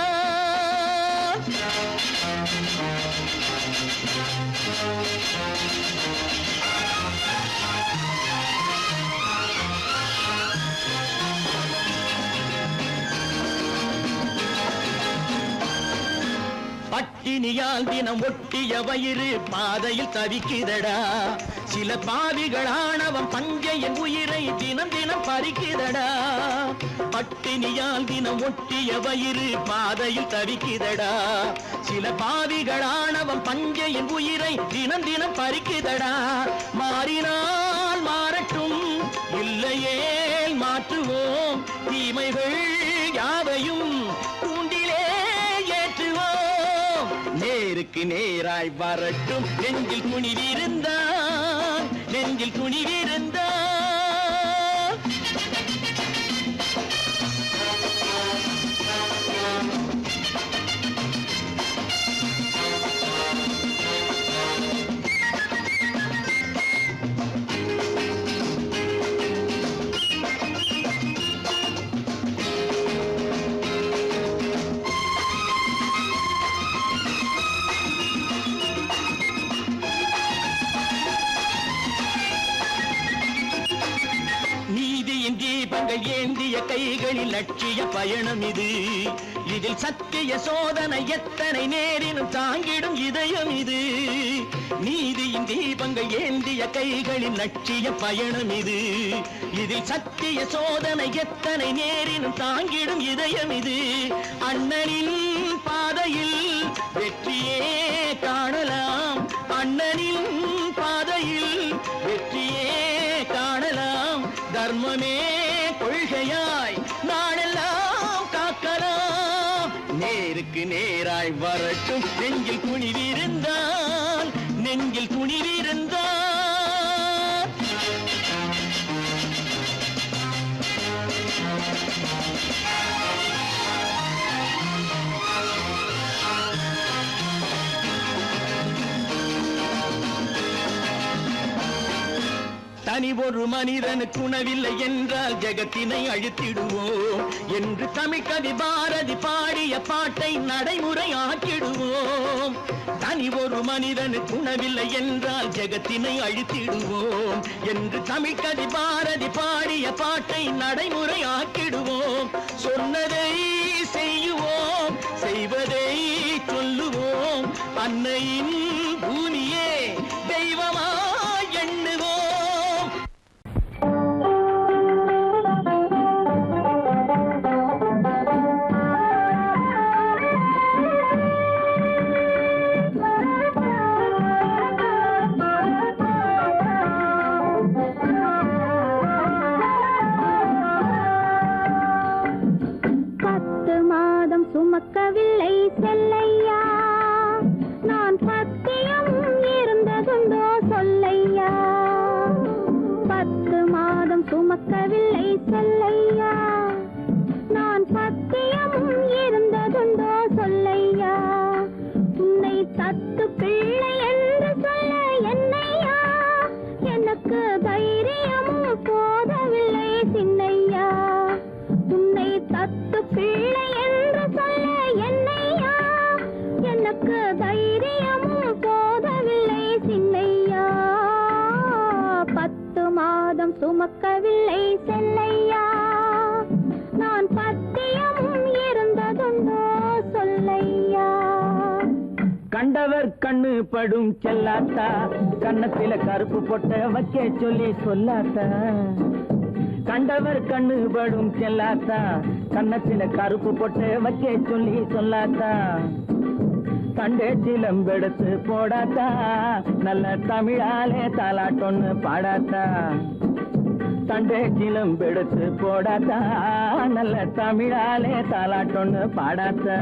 Speaker 3: பட்டினியால் தினம் ஒட்டிய வயிறு பாதையில் தவிக்குதடா. சில பாவிகளானவன் பஞ்சையின் உயிரை தினம் தினம் பறிக்குதடா. பட்டினியால் தினம் ஒட்டிய வயிறு பாதையில் தவிக்குதடா. சில பாவிகளானவன் பஞ்சையின் உயிரை தினம் தினம் பறிக்குதடா. மாறினால் மாறட்டும், இல்லையே மாற்றுவோம். தீமைகள் யாவையும் கூண்டிலே ஏற்றுவோம். நேருக்கு நேராய் வரட்டும் நெஞ்சில் துணிவிருந்தான், நெஞ்சில் துணிவிருந்தான். தீபங்கள் ஏந்திய கைகளில் லட்சிய பயணம் இது. இதில் சத்திய சோதனை எத்தனை நேரினும் தாங்கிடும் இதயம் இது. நீதியின் தீபங்கள் ஏந்திய கைகளில் லட்சிய பயணம் இது. இதில் சத்திய சோதனை எத்தனை நேரினும் தாங்கிடும் இதயம் இது. அண்ணனின் பாதையில் வெற்றியே காணலாம், அண்ணனின் பாதையில் வெற்றியே காணலாம். தர்மமே கொள்கையாய் நாடெல்லாம் காக்கலாம். நேருக்கு நேராய் வரட்டும் நெஞ்சில் துணிவிருந்தான், நெஞ்சில் துணிவிருந்தான். தனி ஒரு மனிதனுக்கு உணவில்லை என்றால் ஜெகத்தினை அழித்திடுவோம் என்று தமிழ் கவி பாரதி பாடிய பாட்டை நடைமுறை ஆக்கிடுவோம். தனி ஒரு மனிதனுக்கு உணவில்லை என்றால் ஜெகத்தினை அழித்திடுவோம் என்று தமிழ் கவி பாரதி பாடிய பாட்டை நடைமுறை ஆக்கிடுவோம். சொன்னதை செய்யுவோம், செய்வதை சொல்லுவோம். அன்னையின் பூமியே தெய்வமா எண்ணுவோம்.
Speaker 4: சுமக்கவில்லை செல்லையா, நான் சத்தியம் இருந்ததுண்டோ சொல்லையா. 10 மாதம் சுமக்கவில்லை செல்லையா, நான் சத்தியம் இருந்ததுண்டோ சொல்லையா. உன்னை தத்து பிள்ளை என்று சொல்ல என்னையா, எனக்கு தைரியமும் போதவில்லை சின்னையா. உன்னை தத்து பிள்ளை என்று சொல்ல என்னையா, எனக்கு தைரியமும் போதவில்லை சின்னையா. 10 மாதம் சுமக்கவில்லை செல்லையா, நான் பத்தியம் இருந்ததுண்டோ சொல்லையா.
Speaker 3: கண்டவர் கண்ணு படும் செல்லாத்தா, கன்னத்தில கருப்பு பொட்ட வைக்க சொல்லி சொல்லாத்தா. கண்டவர் கண்ணு படும் செல்லாத்தா, கன்னத்தில கருப்பு பொட்ட வைக்க சொல்லி சொல்லாத்தா. கண்டே சிலம்பெடுத்து போடாத்தா, நல்ல தமிழாலே தாலாட்டொன்னு பாடாத்தா. கண்டே சிலம்பெடுத்து போடாத்தா, நல்ல தமிழாலே தாலாட்டொன்னு பாடாத்தா.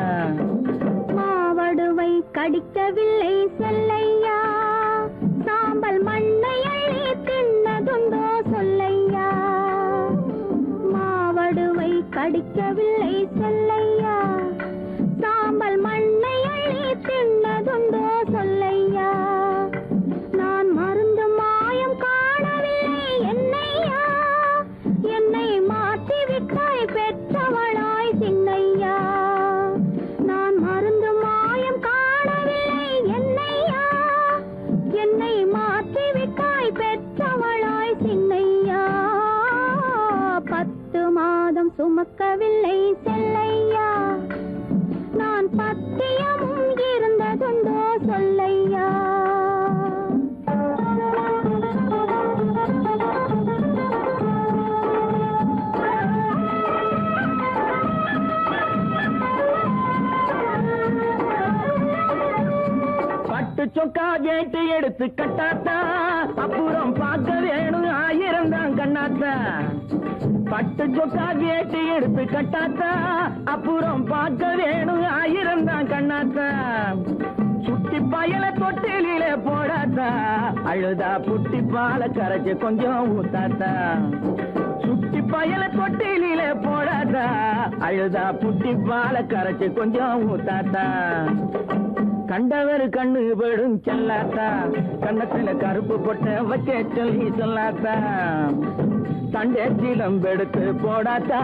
Speaker 4: மாவடுவை கடிக்கவில்லை செல்லையா, சாம்பல் மண்ணை அள்ளி தின்னதுண்டோ சொல்லையா. மாவடுவை கடிக்கவில்லை செல்லையா, சாம்பல் மண்ணை அள்ளி தின்னதுண்டோ சொல்லையா. சுமக்கவில்லை செல்லையா நான் பத்தியமும் இருந்ததுண்டோ சொல்லையா
Speaker 3: பட்டு சொக்கா கேட்டு எடுத்து கட்டாத்தா அப்புறம் பார்க்க வேணும் 1000 தான் கண்ணாத்தா பட்டு சொக்கா கேட்டு எடுத்து கட்டாத்தா அப்புறம் பார்க்க வேணும் 1000 தான் கண்ணாத்தா சுட்டி பயல தொட்டிலே போடாத்தா அழுதா புட்டி பால கரைச்சு கொஞ்சம் ஊத்தாத்தா சுட்டி பயல தொட்டிலே போடாத்தா அழுதா புட்டி பால கரைச்சு கொஞ்சம் ஊத்தாத்தா கண்டவர் கண்ணு படும் செல்லாத்தா கண்ணத்துல கருப்பு பொட்ட வச்ச சொல்லி சொல்லாத்தா தண்டேச்சிலம் எடுத்து போடாத்தா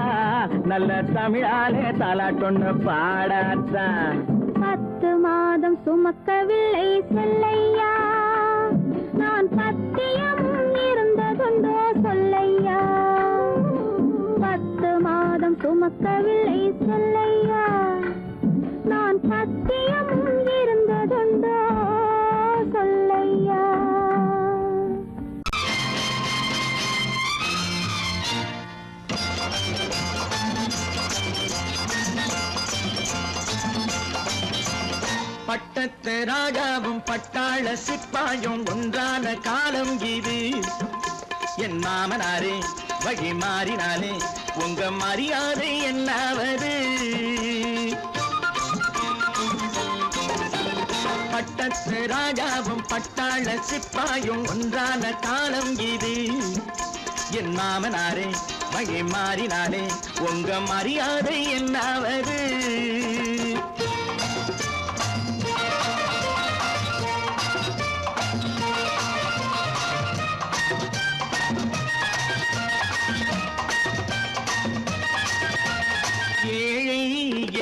Speaker 3: நல்ல தமிழாலே தாலாட்டொன்னு பாடாத்தா
Speaker 4: 10 மாதம் சுமக்கவில்லை செல்லையா நான் பத்தியமும் இருந்ததுண்டோ சொல்லையா 10 மாதம் சுமக்கவில்லை செல்லையா நான் பத்தியமும் இருந்ததுண்டோ சொல்லையா
Speaker 3: பட்டத்து ராஜாவும் பட்டாள சிப்பாயும் ஒன்றான காலம் இது என் மாமனாரே வழி மாறினாலே உங்க மரியாதை என்னாவது பட்டத்து ராஜாவும் பட்டாள சிப்பாயும் ஒன்றான காலம் இது என் மாமனாரே வழி மாறினாலே உங்க மரியாதை என்னாவது ஏழை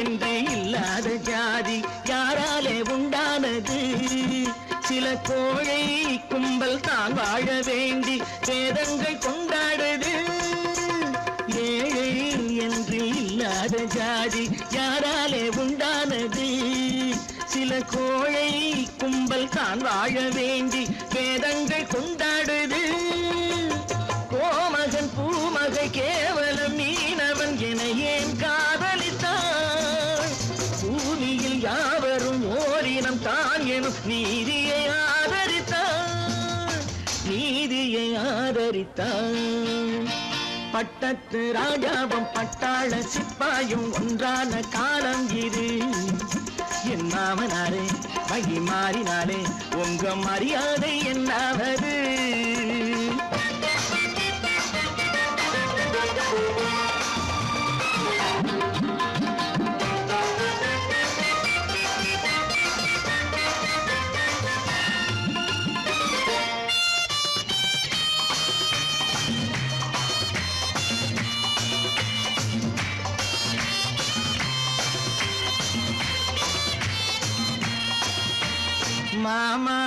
Speaker 3: என்று இல்லாத ஜாதி யாராலே உண்டானது சில கோழை கும்பல் தான் வாழ வேண்டி வேதங்கள் கொண்டாடுது ஏழை என்று இல்லாத ஜாதி யாராலே உண்டானது சில கோழை கும்பல் தான் வாழ வேண்டி வேதங்கள் கொண்டாடுது கோமகன் பூமகை கேவலம் மீனவன் என ஏன் காதலித்தான் பூமியில் யாவரும் ஓரினம் தான் எனும் நீதியை ஆதரித்தான் பட்டத்து ராஜாவும் பட்டாள சிப்பாயும் ஒன்றான காலம் இது என் மாமனாரே வழி மாறினாலே உங்க மரியாதை என்னாவது மாமா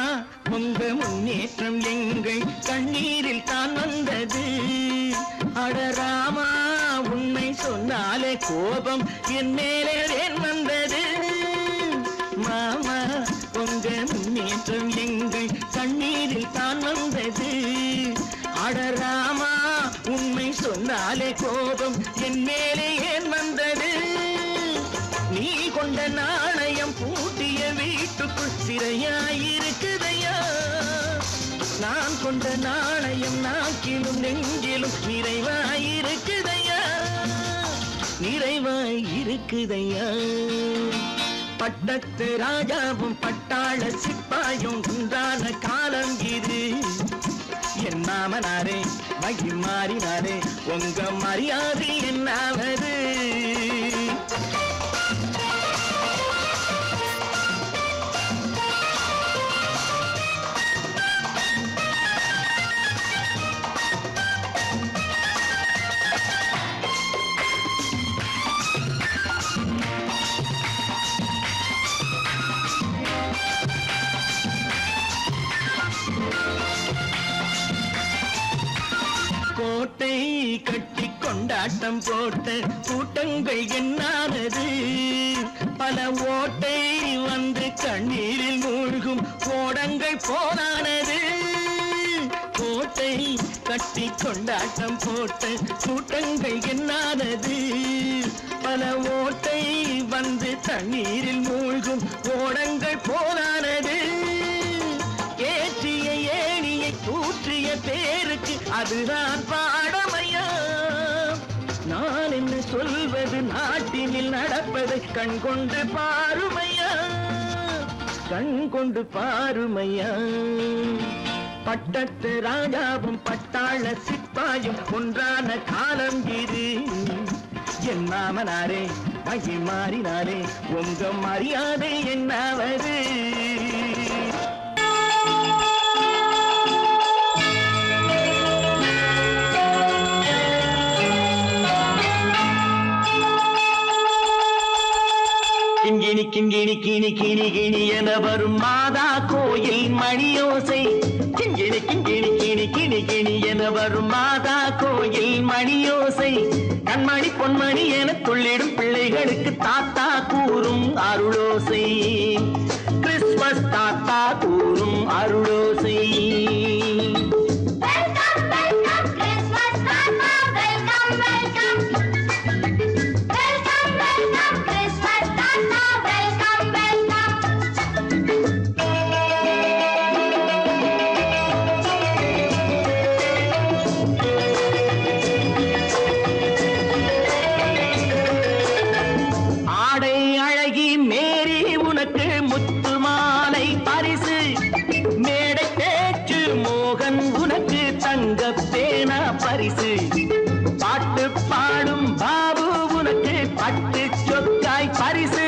Speaker 3: உங்க முன்னேற்றம் எங்கள் கண்ணீரில் தான் வந்தது அடராமா உண்மை சொன்னாலே கோபம் என் மேலே ஏன் வந்தது மாமா உங்க முன்னேற்றம் எங்கள் கண்ணீரில் தான் வந்தது அடராமா உண்மை சொன்னாலே கோபம் என் மேலே ஏன் வந்தது நீ கொண்ட நாணயம் பூட்டிய வீட்டுக்குள் சிறையாயிருக்குதையா நான் கொண்ட நாணயம் நாக்கிலும் நெஞ்சிலும் நிறைவாயிருக்குதையா பட்டத்து ராஜாவும் பட்டாள சிப்பாயும் உண்டான காலம் இது என் மாமனாரே வழி மாறினாரே உங்க மரியாதை என்னாவது கோட்டை கட்டிக்கொ கொண்டாட்டம் போட்ட கூட்டங்கள் என்னானது பல ஓட்டை வந்து கண்ணீரில் மூழ்கும் ஓடங்கள் போனானது கோட்டை கட்டி கொண்டாட்டம் போட்ட கூட்டங்கள் என்னானது பல ஓட்டை வந்து தண்ணீரில் மூழ்கும் ஓடங்கள் போனானது ஏற்றிய ஏணியை தூற்றிய பேருக்கு அதுதான் பாடமையா நான் என்ன சொல்வது நாட்டினில் நடப்பதை கண் கொண்டு பாருமையா கண் கொண்டு பாருமையா பட்டத்து ராஜாவும் பட்டாள சிப்பாயும் ஒன்றான காலம் இது என் மாமனாரே மகி மாறினாரே உங்க மரியாதை என்னாவது கிண்கிணி கிண்கிணி கிணி கிணி கிணி என வரும் மாதா கோயில் மணியோசை கிண்கிணி கிண்கிணி கிணி கிணி கிணி என வரும் மாதா கோயில் மணியோசை கண்மணி பொன்மணி என துள்ளிடும் பிள்ளைகளுக்கு தாத்தா கூறும் அருளோசை கிறிஸ்துமஸ் தாத்தா கூறும் அருளோசை பாட்டு பாடும் பாபு உனக்கு பட்டு சொக்காய் பரிசு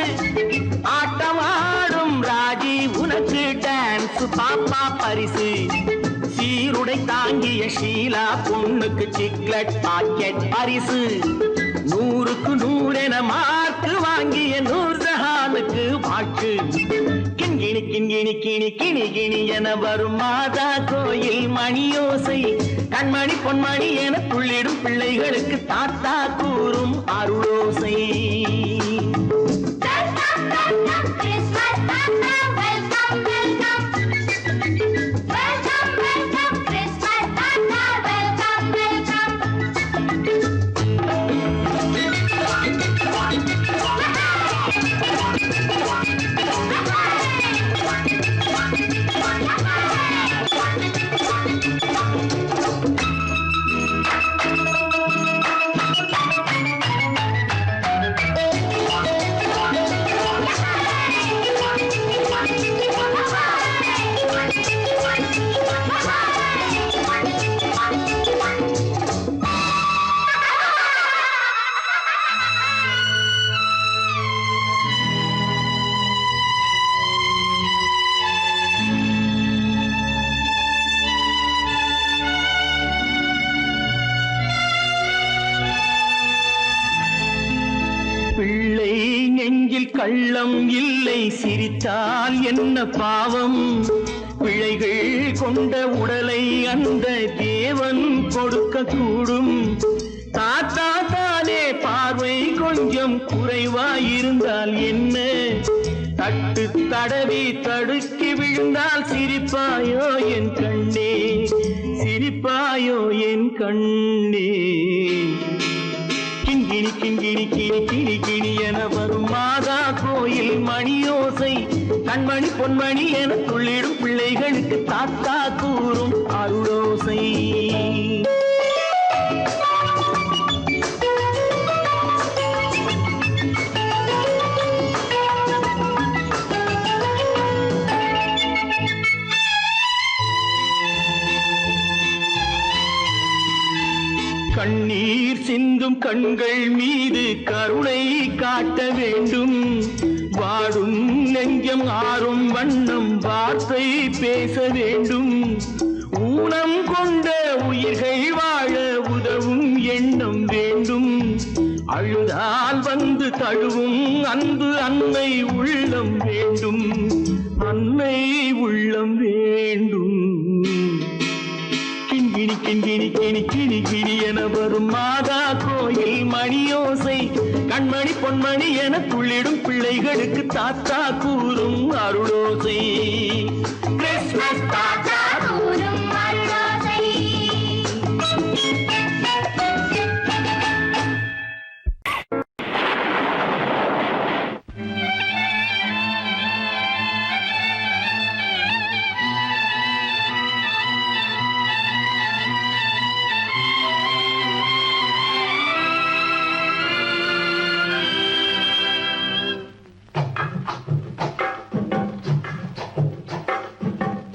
Speaker 3: ஆட்டமாடும் ராஜி உனக்கு டான்ஸ் பாப்பா பரிசு சீருடை தாங்கிய ஷீலா பொண்ணுக்கு சிக்லெட் பாக்கெட் பரிசு 100க்கு 100 என மார்க்கு வாங்கிய நூர்ஜஹானுக்கு வாழ்த்து கிண்கிணி கிண்கிணி கிணி கிணி கிணி என வரும் மாதா கோயில் மணியோசை கண்மணி பொன்மணி என துள்ளிடும் பிள்ளைகளுக்கு தாத்தா கூறும் அருளோசை கள்ளம் இல்லை சிரித்தால் என்ன பாவம் பிழைகள் கொண்ட உடலை அந்த தேவன் கொடுக்க கூடும் தாத்தா தானே பார்வை கொஞ்சம் குறைவாயிருந்தால் என்ன தட்டு தடவி தடுக்கி விழுந்தால் சிரிப்பாயோ என் கண்ணே சிரிப்பாயோ என் கண்ணே கிண்கிணி கிண்கிணி கிணி கிணி கிணி என வரும் மாதா கோயில் மணியோசை கண்மணி பொன்மணி என துள்ளிடும் பிள்ளைகளுக்கு தாத்தா கூறும் அருளோசை கண்ணீர் சிந்தும் கண்கள் மீது கருணை காட்ட வேண்டும் வாடும் நெஞ்சம் ஆறும் வண்ணம் வார்த்தை பேச வேண்டும் ஊனம் கொண்ட உயிர்கள் வாழ உதவும் எண்ணம் வேண்டும் அழுதால் வந்து தழுவும் அன்பு அன்னை உள்ளம் வேண்டும் அன்னை உள்ளம் வேண்டும் கிண்கிணி கிண்கிணி கிணி கிணி கிணி என வரும் மாதா கோயில் மணியோசை கண்மணி பொன்மணி என துள்ளிடும் பிள்ளைகளுக்கு தாத்தா கூறும் அருளோசை கிறிஸ்மஸ் தாத்தா
Speaker 4: கூறும் அருளோசை.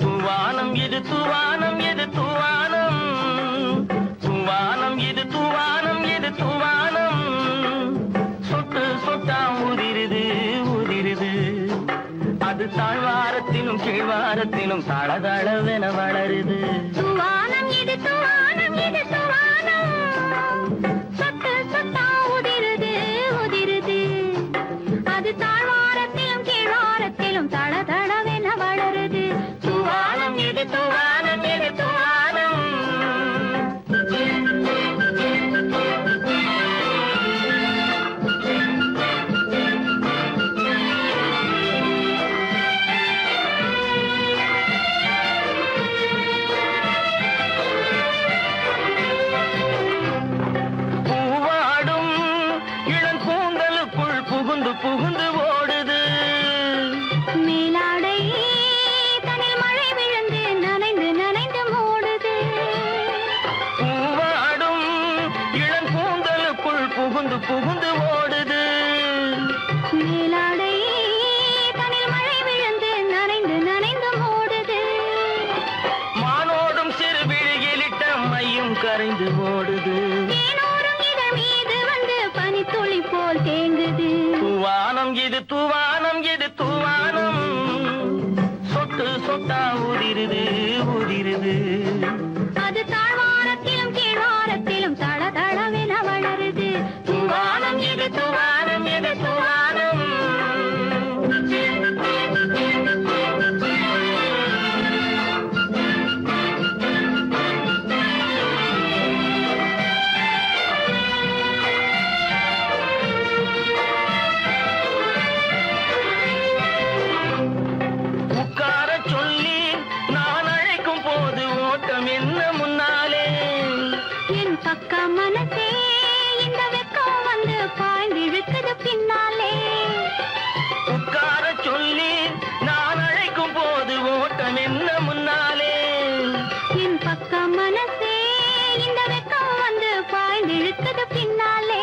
Speaker 2: தூவானம் இது தூவானம் இது தூவானம் தூவானம் இது தூவானம் இது தூவானம் சொட்டு சொட்டா உதிருது உதிருது அது தாழ்வாரத்திலும் கீழ்வாரத்திலும் தளதளவென வளருது
Speaker 4: தூவானம் இது தூவானம் இது தூவானம் சொட்டு சொட்டா உதிருது உதிருது அது தாழ்வாரத்திலும் கீழ்வாரத்திலும் தளதளவென வளருது.
Speaker 2: தூவானம் இது தூவானம் இது தூவானம் பூவாடும் இளங்கூந்தலுக்குள் புகுந்து புகுந்து ஓடுது
Speaker 4: மேலாடை தனில் மழை விழுந்து நனைந்து நனைந்து மூடுது.
Speaker 2: பூவாடும் இளங்கூந்தலுக்குள் புகுந்து புகுந்து ஓடுது
Speaker 4: மேலாடை தனில் மழை விழுந்து நனைந்து நனைந்து மூடுது.
Speaker 2: மானோடும் சிறு விழியிலிட்ட மையும் கரைந்து ஓடுது
Speaker 4: தேனோரும் இதழ் மீது வந்து பனித்துளி போல் தேங்குது.
Speaker 2: தூவானம் இது தூவானம் இது தூவானம் சொட்டு சொட்டா உதிருது உதிருது
Speaker 4: அது தாழ்வாரத்திலும் கீழ்வாரத்திலும் தளதளவென வளருது.
Speaker 2: தூவானம் இது தூவானம் இது தூவானம் உட்கார சொல்லி நான் அழைக்கும் போது ஓட்டம் என்ன முன்னாலே
Speaker 4: என் பக்க மனசே இந்த வெக்கம் வந்து பாய்ந்திழுக்குது பின்னாலே.
Speaker 2: உட்கார சொல்லி நான் அழைக்கும் போது ஓட்டம் என்ன முன்னாலே
Speaker 4: என் பக்க மனசே இந்த வெக்கம் வந்து பாய்ந்திழுக்குது பின்னாலே.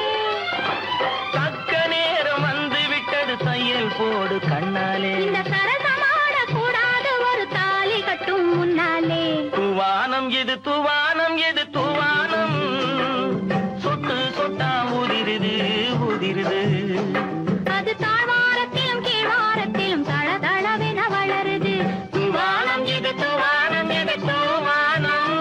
Speaker 2: தக்க நேரம் வந்து விட்டது தையல் போடு கண்ணாலே
Speaker 4: இந்த சரசமாட கூடாது ஒரு தாலி கட்டும் முன்னாலே.
Speaker 2: தூவானம் இது தூவானம் இது தூவானம் சொட்டு சொட்டா உதிருது உதிருது
Speaker 4: அது தாழ்வாரத்திலும் கீழ்வாரத்திலும் தளதளவென வளருது.
Speaker 2: தூவானம் இது தூவானம் இது தூவானம்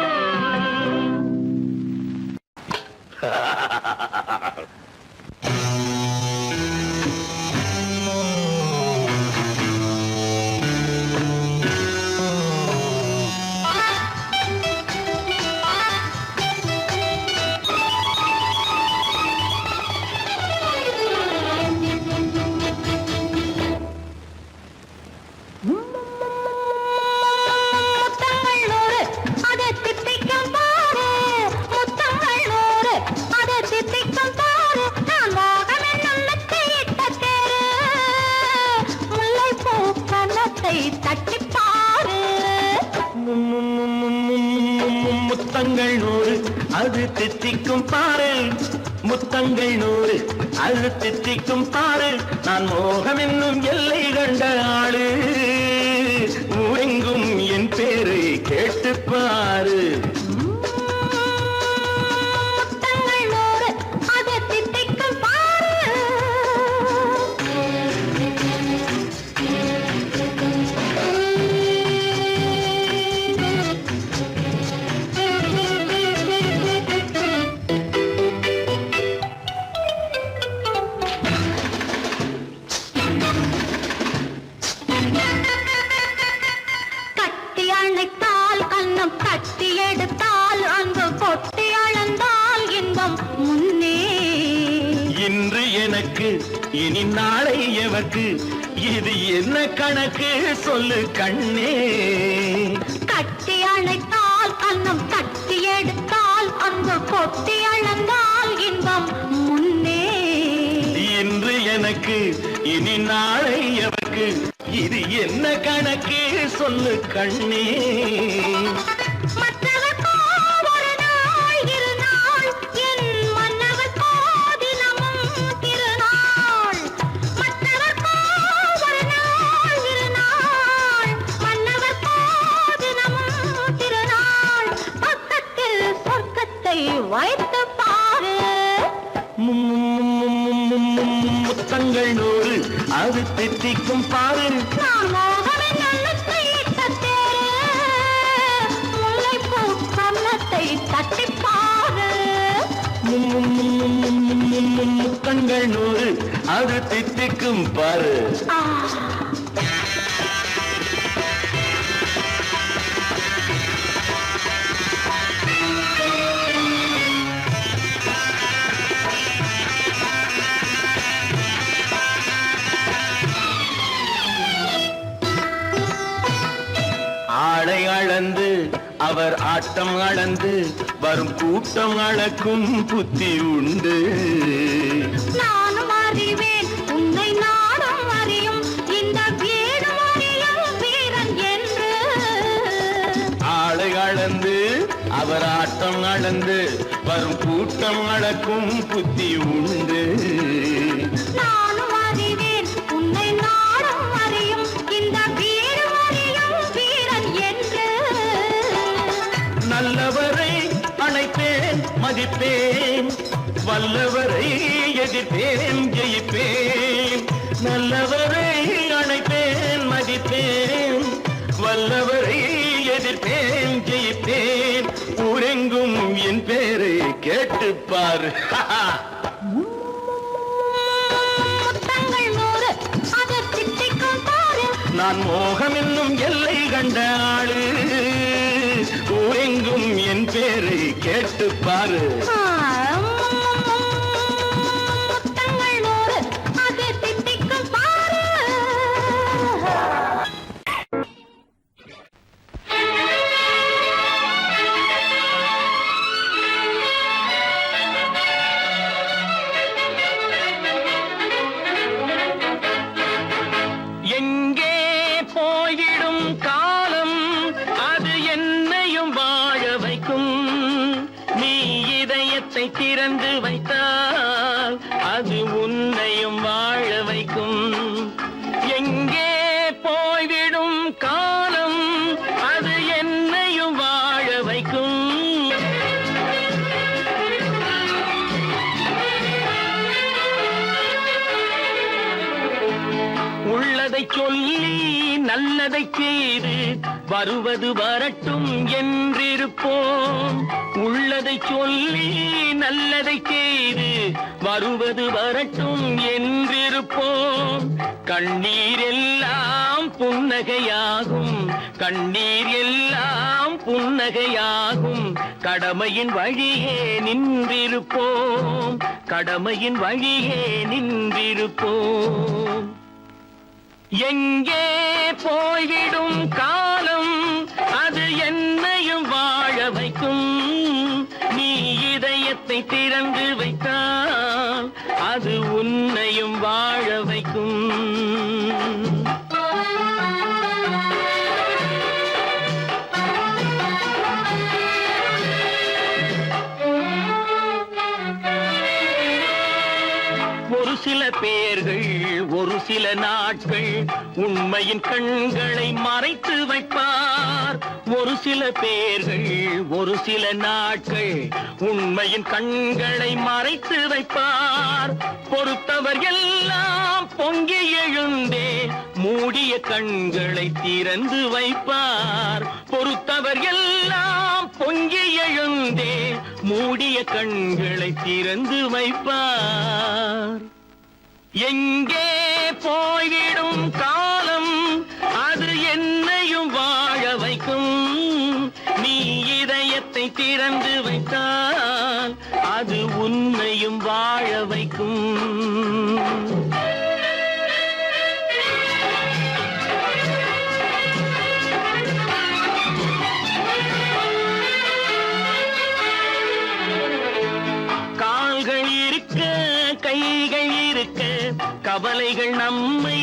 Speaker 4: முத்தங்கள் நூறு அதை தித்திக்கும் பாரு, முத்தங்கள் நூறு அதை தித்திக்கும் பாரு. நான் மோகம் என்னும் மெத்தையிட்ட தேரு, முல்லைப்பூ கன்னத்தை தட்டிப் பாரு.
Speaker 3: முத்தங்கள் நூறு அது தித்திக்கும் பாரு முத்தங்கள் நூறு அது தித்திக்கும் பாரு நான் மோகம் என்னும் எல்லை கண்ட ஆளு ஊரெங்கும் என் பேரை கேட்டுப் பாரு
Speaker 4: முத்தங்கள் நூறு அதை தித்திக்கும் பாரு. கட்டி அணைத்தால் கண்ணம் கட்டி எடுத்து
Speaker 3: இனி நாளை எவர்க்கு இது என்ன கணக்கு சொல்லு கண்ணே.
Speaker 4: கட்டி அழைத்தால் அன்னம் தட்டி எடுத்தால் அன்பு கொட்டி அளந்தால் இன்பம் முன்னே.
Speaker 3: இன்று எனக்கு இனி நாளை எவர்க்கு இது என்ன கணக்கு சொல்லு கண்ணே.
Speaker 4: மற்றவர்க்கோ ஒரு நாள் இருநாள், என் மன்னவர்க்கோ தினமும் திருநாள். மற்றவர்க்கோ ஒரு நாள் இருநாள், மன்னவர்க்கோ தினமும் திருநாள். பக்கத்தில் சொர்க்கத்தை வைத்து பாரு.
Speaker 3: முத்தங்கள் 100 அது தித்திக்கும் பாரு.
Speaker 4: நான் மோகனின் எண்ணத்தை இட்ட தேரு, முல்லைப்பூ கன்னத்தை தட்டிப் பாரு.
Speaker 3: முத்தங்கள் 100 அது தித்திக்கும் பாரு.
Speaker 4: ஆ,
Speaker 3: ஆடை அளந்து அவர் ஆட்டம் அளந்து வரும் கூட்டம் அளக்கும் புத்தி உண்டு.
Speaker 4: நானும் அறிவேன் உன்னை நாடும் அறியும் இந்த வீடும் அறியும் வீரன் என்று.
Speaker 3: ஆடை அளந்து அவர் ஆட்டம் அளந்து வரும் கூட்டம் அளக்கும் புத்தி உண்டு.
Speaker 4: நானும் அறிவேன் உன்னை நாடும் அறியும் இந்த வீடும் அறியும் வீரன் என்று.
Speaker 3: நல்லவரை அணைப்பேன் மதிப்பேன், வல்லவரை எதிர்ப்பேன் ஜெயிப்பேன். நல்லவரை அணைப்பேன் மதிப்பேன், வல்லவரை எதிர்ப்பேன் ஜெயிப்பேன். ஊரெங்கும் என் பேரை கேட்டுப்பார்.
Speaker 4: முத்தங்கள் 100 அது தித்திக்கும் பாரு.
Speaker 3: நான் மோகம் என்னும் எல்லை கண்ட ஆளு, ஊரெங்கும் என் பேரை கேட்டுப்பாரு.
Speaker 4: முத்தங்கள் 100 அது தித்திக்கும் பாரு.
Speaker 2: எங்கே போய்விடும் காலம் அது என்னையும் வாழ வைக்கும். நீ இதயத்தை திறந்து வைத்தால் அது உன்னையும் வாழ வைக்கும். எங்கே போய்விடும் காலம் அது என்னையும் வாழ வைக்கும். உள்ளதை சொல்லி நல்லதை செய்து வருவது வரட்டும் என்றிருப்போம். உள்ளதை சொல்லி நல்லதை செய்து வருவது வரட்டும் என்றிருப்போம். கண்ணீர் எல்லாம் புன்னகையாகும், கண்ணீர் எல்லாம் புன்னகையாகும். கடமையின் வழியே நின்றிருப்போம், கடமையின் வழியே நின்றிருப்போம். எங்கே போய்விடும் காலம் அது என்னையும் வாழ வைக்கும். நீ இதயத்தை திறந்து வைத்தால் அது உன்னையும் வாழ வைக்கும். ஒரு சில பேர்கள் ஒரு சில நாட்கள் உண்மையின் கண்களை மறைத்து வைப்பார். ஒரு சில பேர்கள் ஒரு சில நாட்கள் உண்மையின் கண்களை மறைத்து வைப்பார். பொறுத்தவர் எல்லாம் பொங்கி எழுந்தே மூடிய கண்களை திறந்து வைப்பார். பொறுத்தவர் எல்லாம் பொங்கி எழுந்தே மூடிய கண்களை திறந்து வைப்பார். எங்கே போய்விடும் காலம் அது என்னையும் வாழ வைக்கும். நீ இதயத்தை திறந்து வைத்தால் அது உன்னையும் வாழ வைக்கும். கவலைகள் நம்மை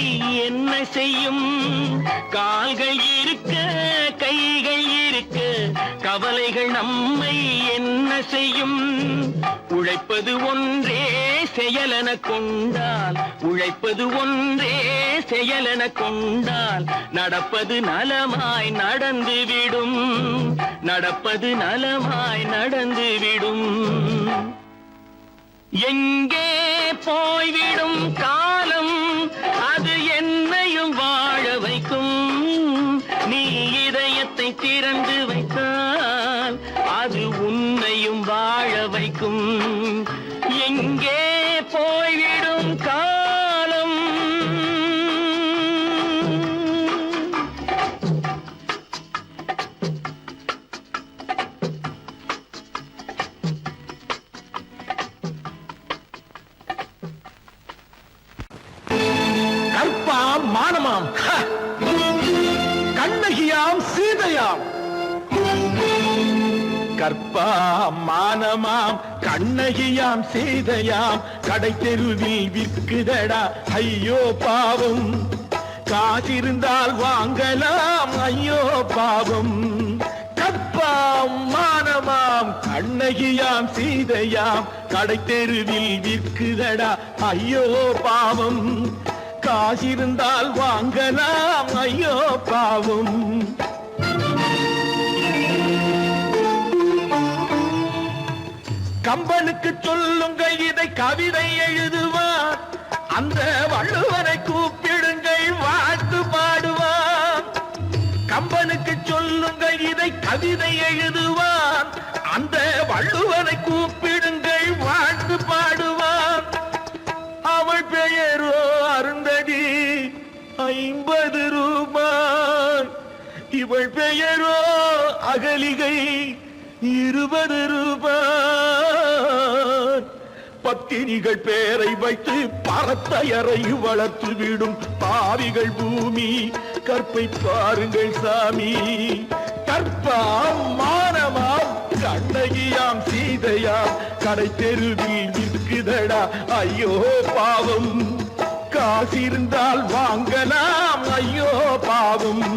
Speaker 2: என்ன செய்யும்? கால்கள் இருக்க கைகள் இருக்க கவலைகள் நம்மை என்ன செய்யும்? உழைப்பது ஒன்றே செயலென கொண்டால், உழைப்பது ஒன்றே செயலென கொண்டால் நடப்பது நலமாய் நடந்துவிடும், நடப்பது நலமாய் நடந்துவிடும். எங்கே போய்விடும் காலம், அது என்னையும் வாழ வைக்கும். நீ இதயத்தை திறந்து வைத்தால் அது உன்னையும் வாழ வைக்கும். எங்கே போய்விடும் காலம்.
Speaker 3: கற்பாம் மானமாம், கண்ணகியாம் சீதையாம். கற்பாம் மானமாம் கண்ணகியாம் சீதையாம் கடை தெருவில் விற்குதடா ஐயோ பாவம். காசிருந்தால் வாங்கலாம் ஐயோ பாவம். கற்பாம் மானமாம் கண்ணகியாம் சீதையாம் கடை தெருவில் விற்குதடா ஐயோ பாவம். காசிருந்தால் வாங்கலாம் ஐயோ பாவம். கம்பனுக்கு சொல்லுங்கள் இதை கவிதை எழுதுவார், அந்த வள்ளுவரை கூப்பிடுங்கள் வாழ்த்து பாடுவார். கம்பனுக்கு சொல்லுங்கள் இதை கவிதை எழுதுவார், அந்த வள்ளுவரை கூப்பிடுங்கள் வாழ்த்து பாடுவார். அவள் பெயரோ அருந்ததி 50 ரூபாய், இவள் பெயரோ அகலிகை 20 ரூபாய். பத்தினிகள் பேரை வைத்து பரத்தையரை வளர்த்து விடும் பாவிகள் பூமி. கற்பை பாருங்கள் சாமி. கற்பாம் மானமாம் கண்ணகியாம் சீதையாம் கடை தெருவில் விற்குதடா ஐயோ பாவம். காசிருந்தால் வாங்கலாம் ஐயோ பாவம்.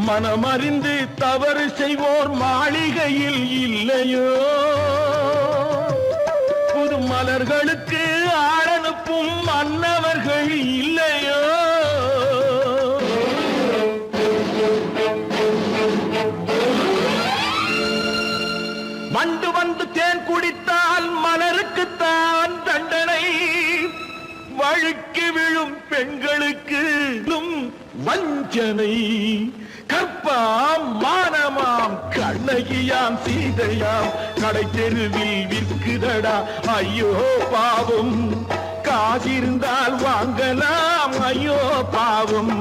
Speaker 3: மனமறிந்து தவறு செய்வோர் மாளிகையில் இல்லையோ? புது மலர்களுக்கு ஆளனுப்பும் மன்னவர்கள் இல்லையோ? வண்டு வந்து தேன் குடித்தால் மலருக்குத்தான் தண்டனை. வழுக்கி விழும் பெண்களுக்கு வஞ்சனை. கற்பாம் மானமாம் கண்ணகியாம் சீதையாம் கடை தெருவில் விற்குதடா ஐயோ பாவம். காசிருந்தால் வாங்கலாம் ஐயோ பாவம்.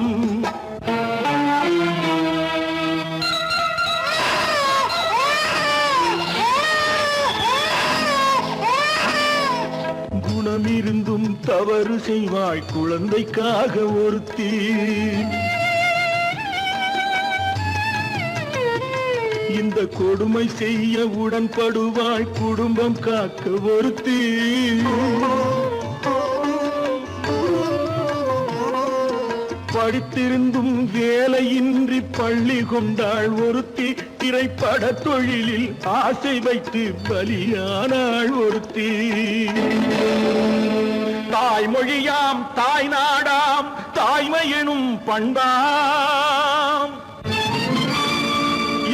Speaker 3: குணமிருந்தும் தவறு செய்வாய் குழந்தைக்காக ஒருத்தி. இந்த கொடுமை செய்ய உடன்படுவாய் குடும்பம் காக்க ஒருத்தி. படித்திருந்தும் வேலையின்றி பள்ளி கொண்டாள் ஒருத்தி. திரைப்பட தொழிலில் ஆசை வைத்து பலியானாள் ஒருத்தி. தாய்மொழியாம் தாய் நாடாம் தாய்மையெனும் பண்பாம்.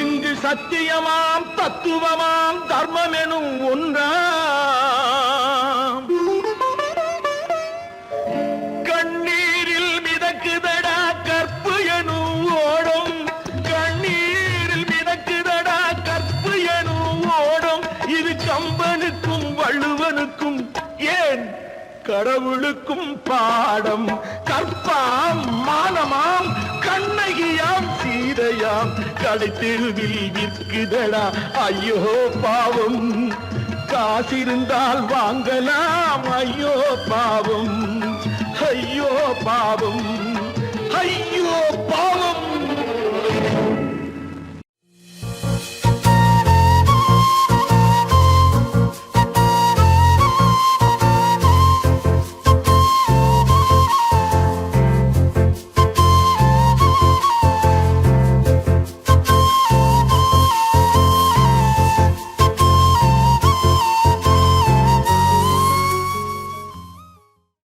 Speaker 3: இங்கு சத்தியமாம் தத்துவமாம் தர்மம் எனும் ஒன்றாம். கண்ணீரில் மிதக்குதடா கற்பு எனும் ஓடும். கண்ணீரில் மிதக்குதடா கற்பு எனும் ஓடும். இது கம்பனுக்கும் வள்ளுவனுக்கும் ஏன் கடவுளுக்கும் பாடம். கற்பாம் மானமாம் கண்ணகியாம் சீதையாம் கடை தெருவில் விற்குதடா ஐயோ பாவம். காசிருந்தால் வாங்கலாம் ஐயோ பாவம். ஐயோ பாவம். ஐயோ பாவம்.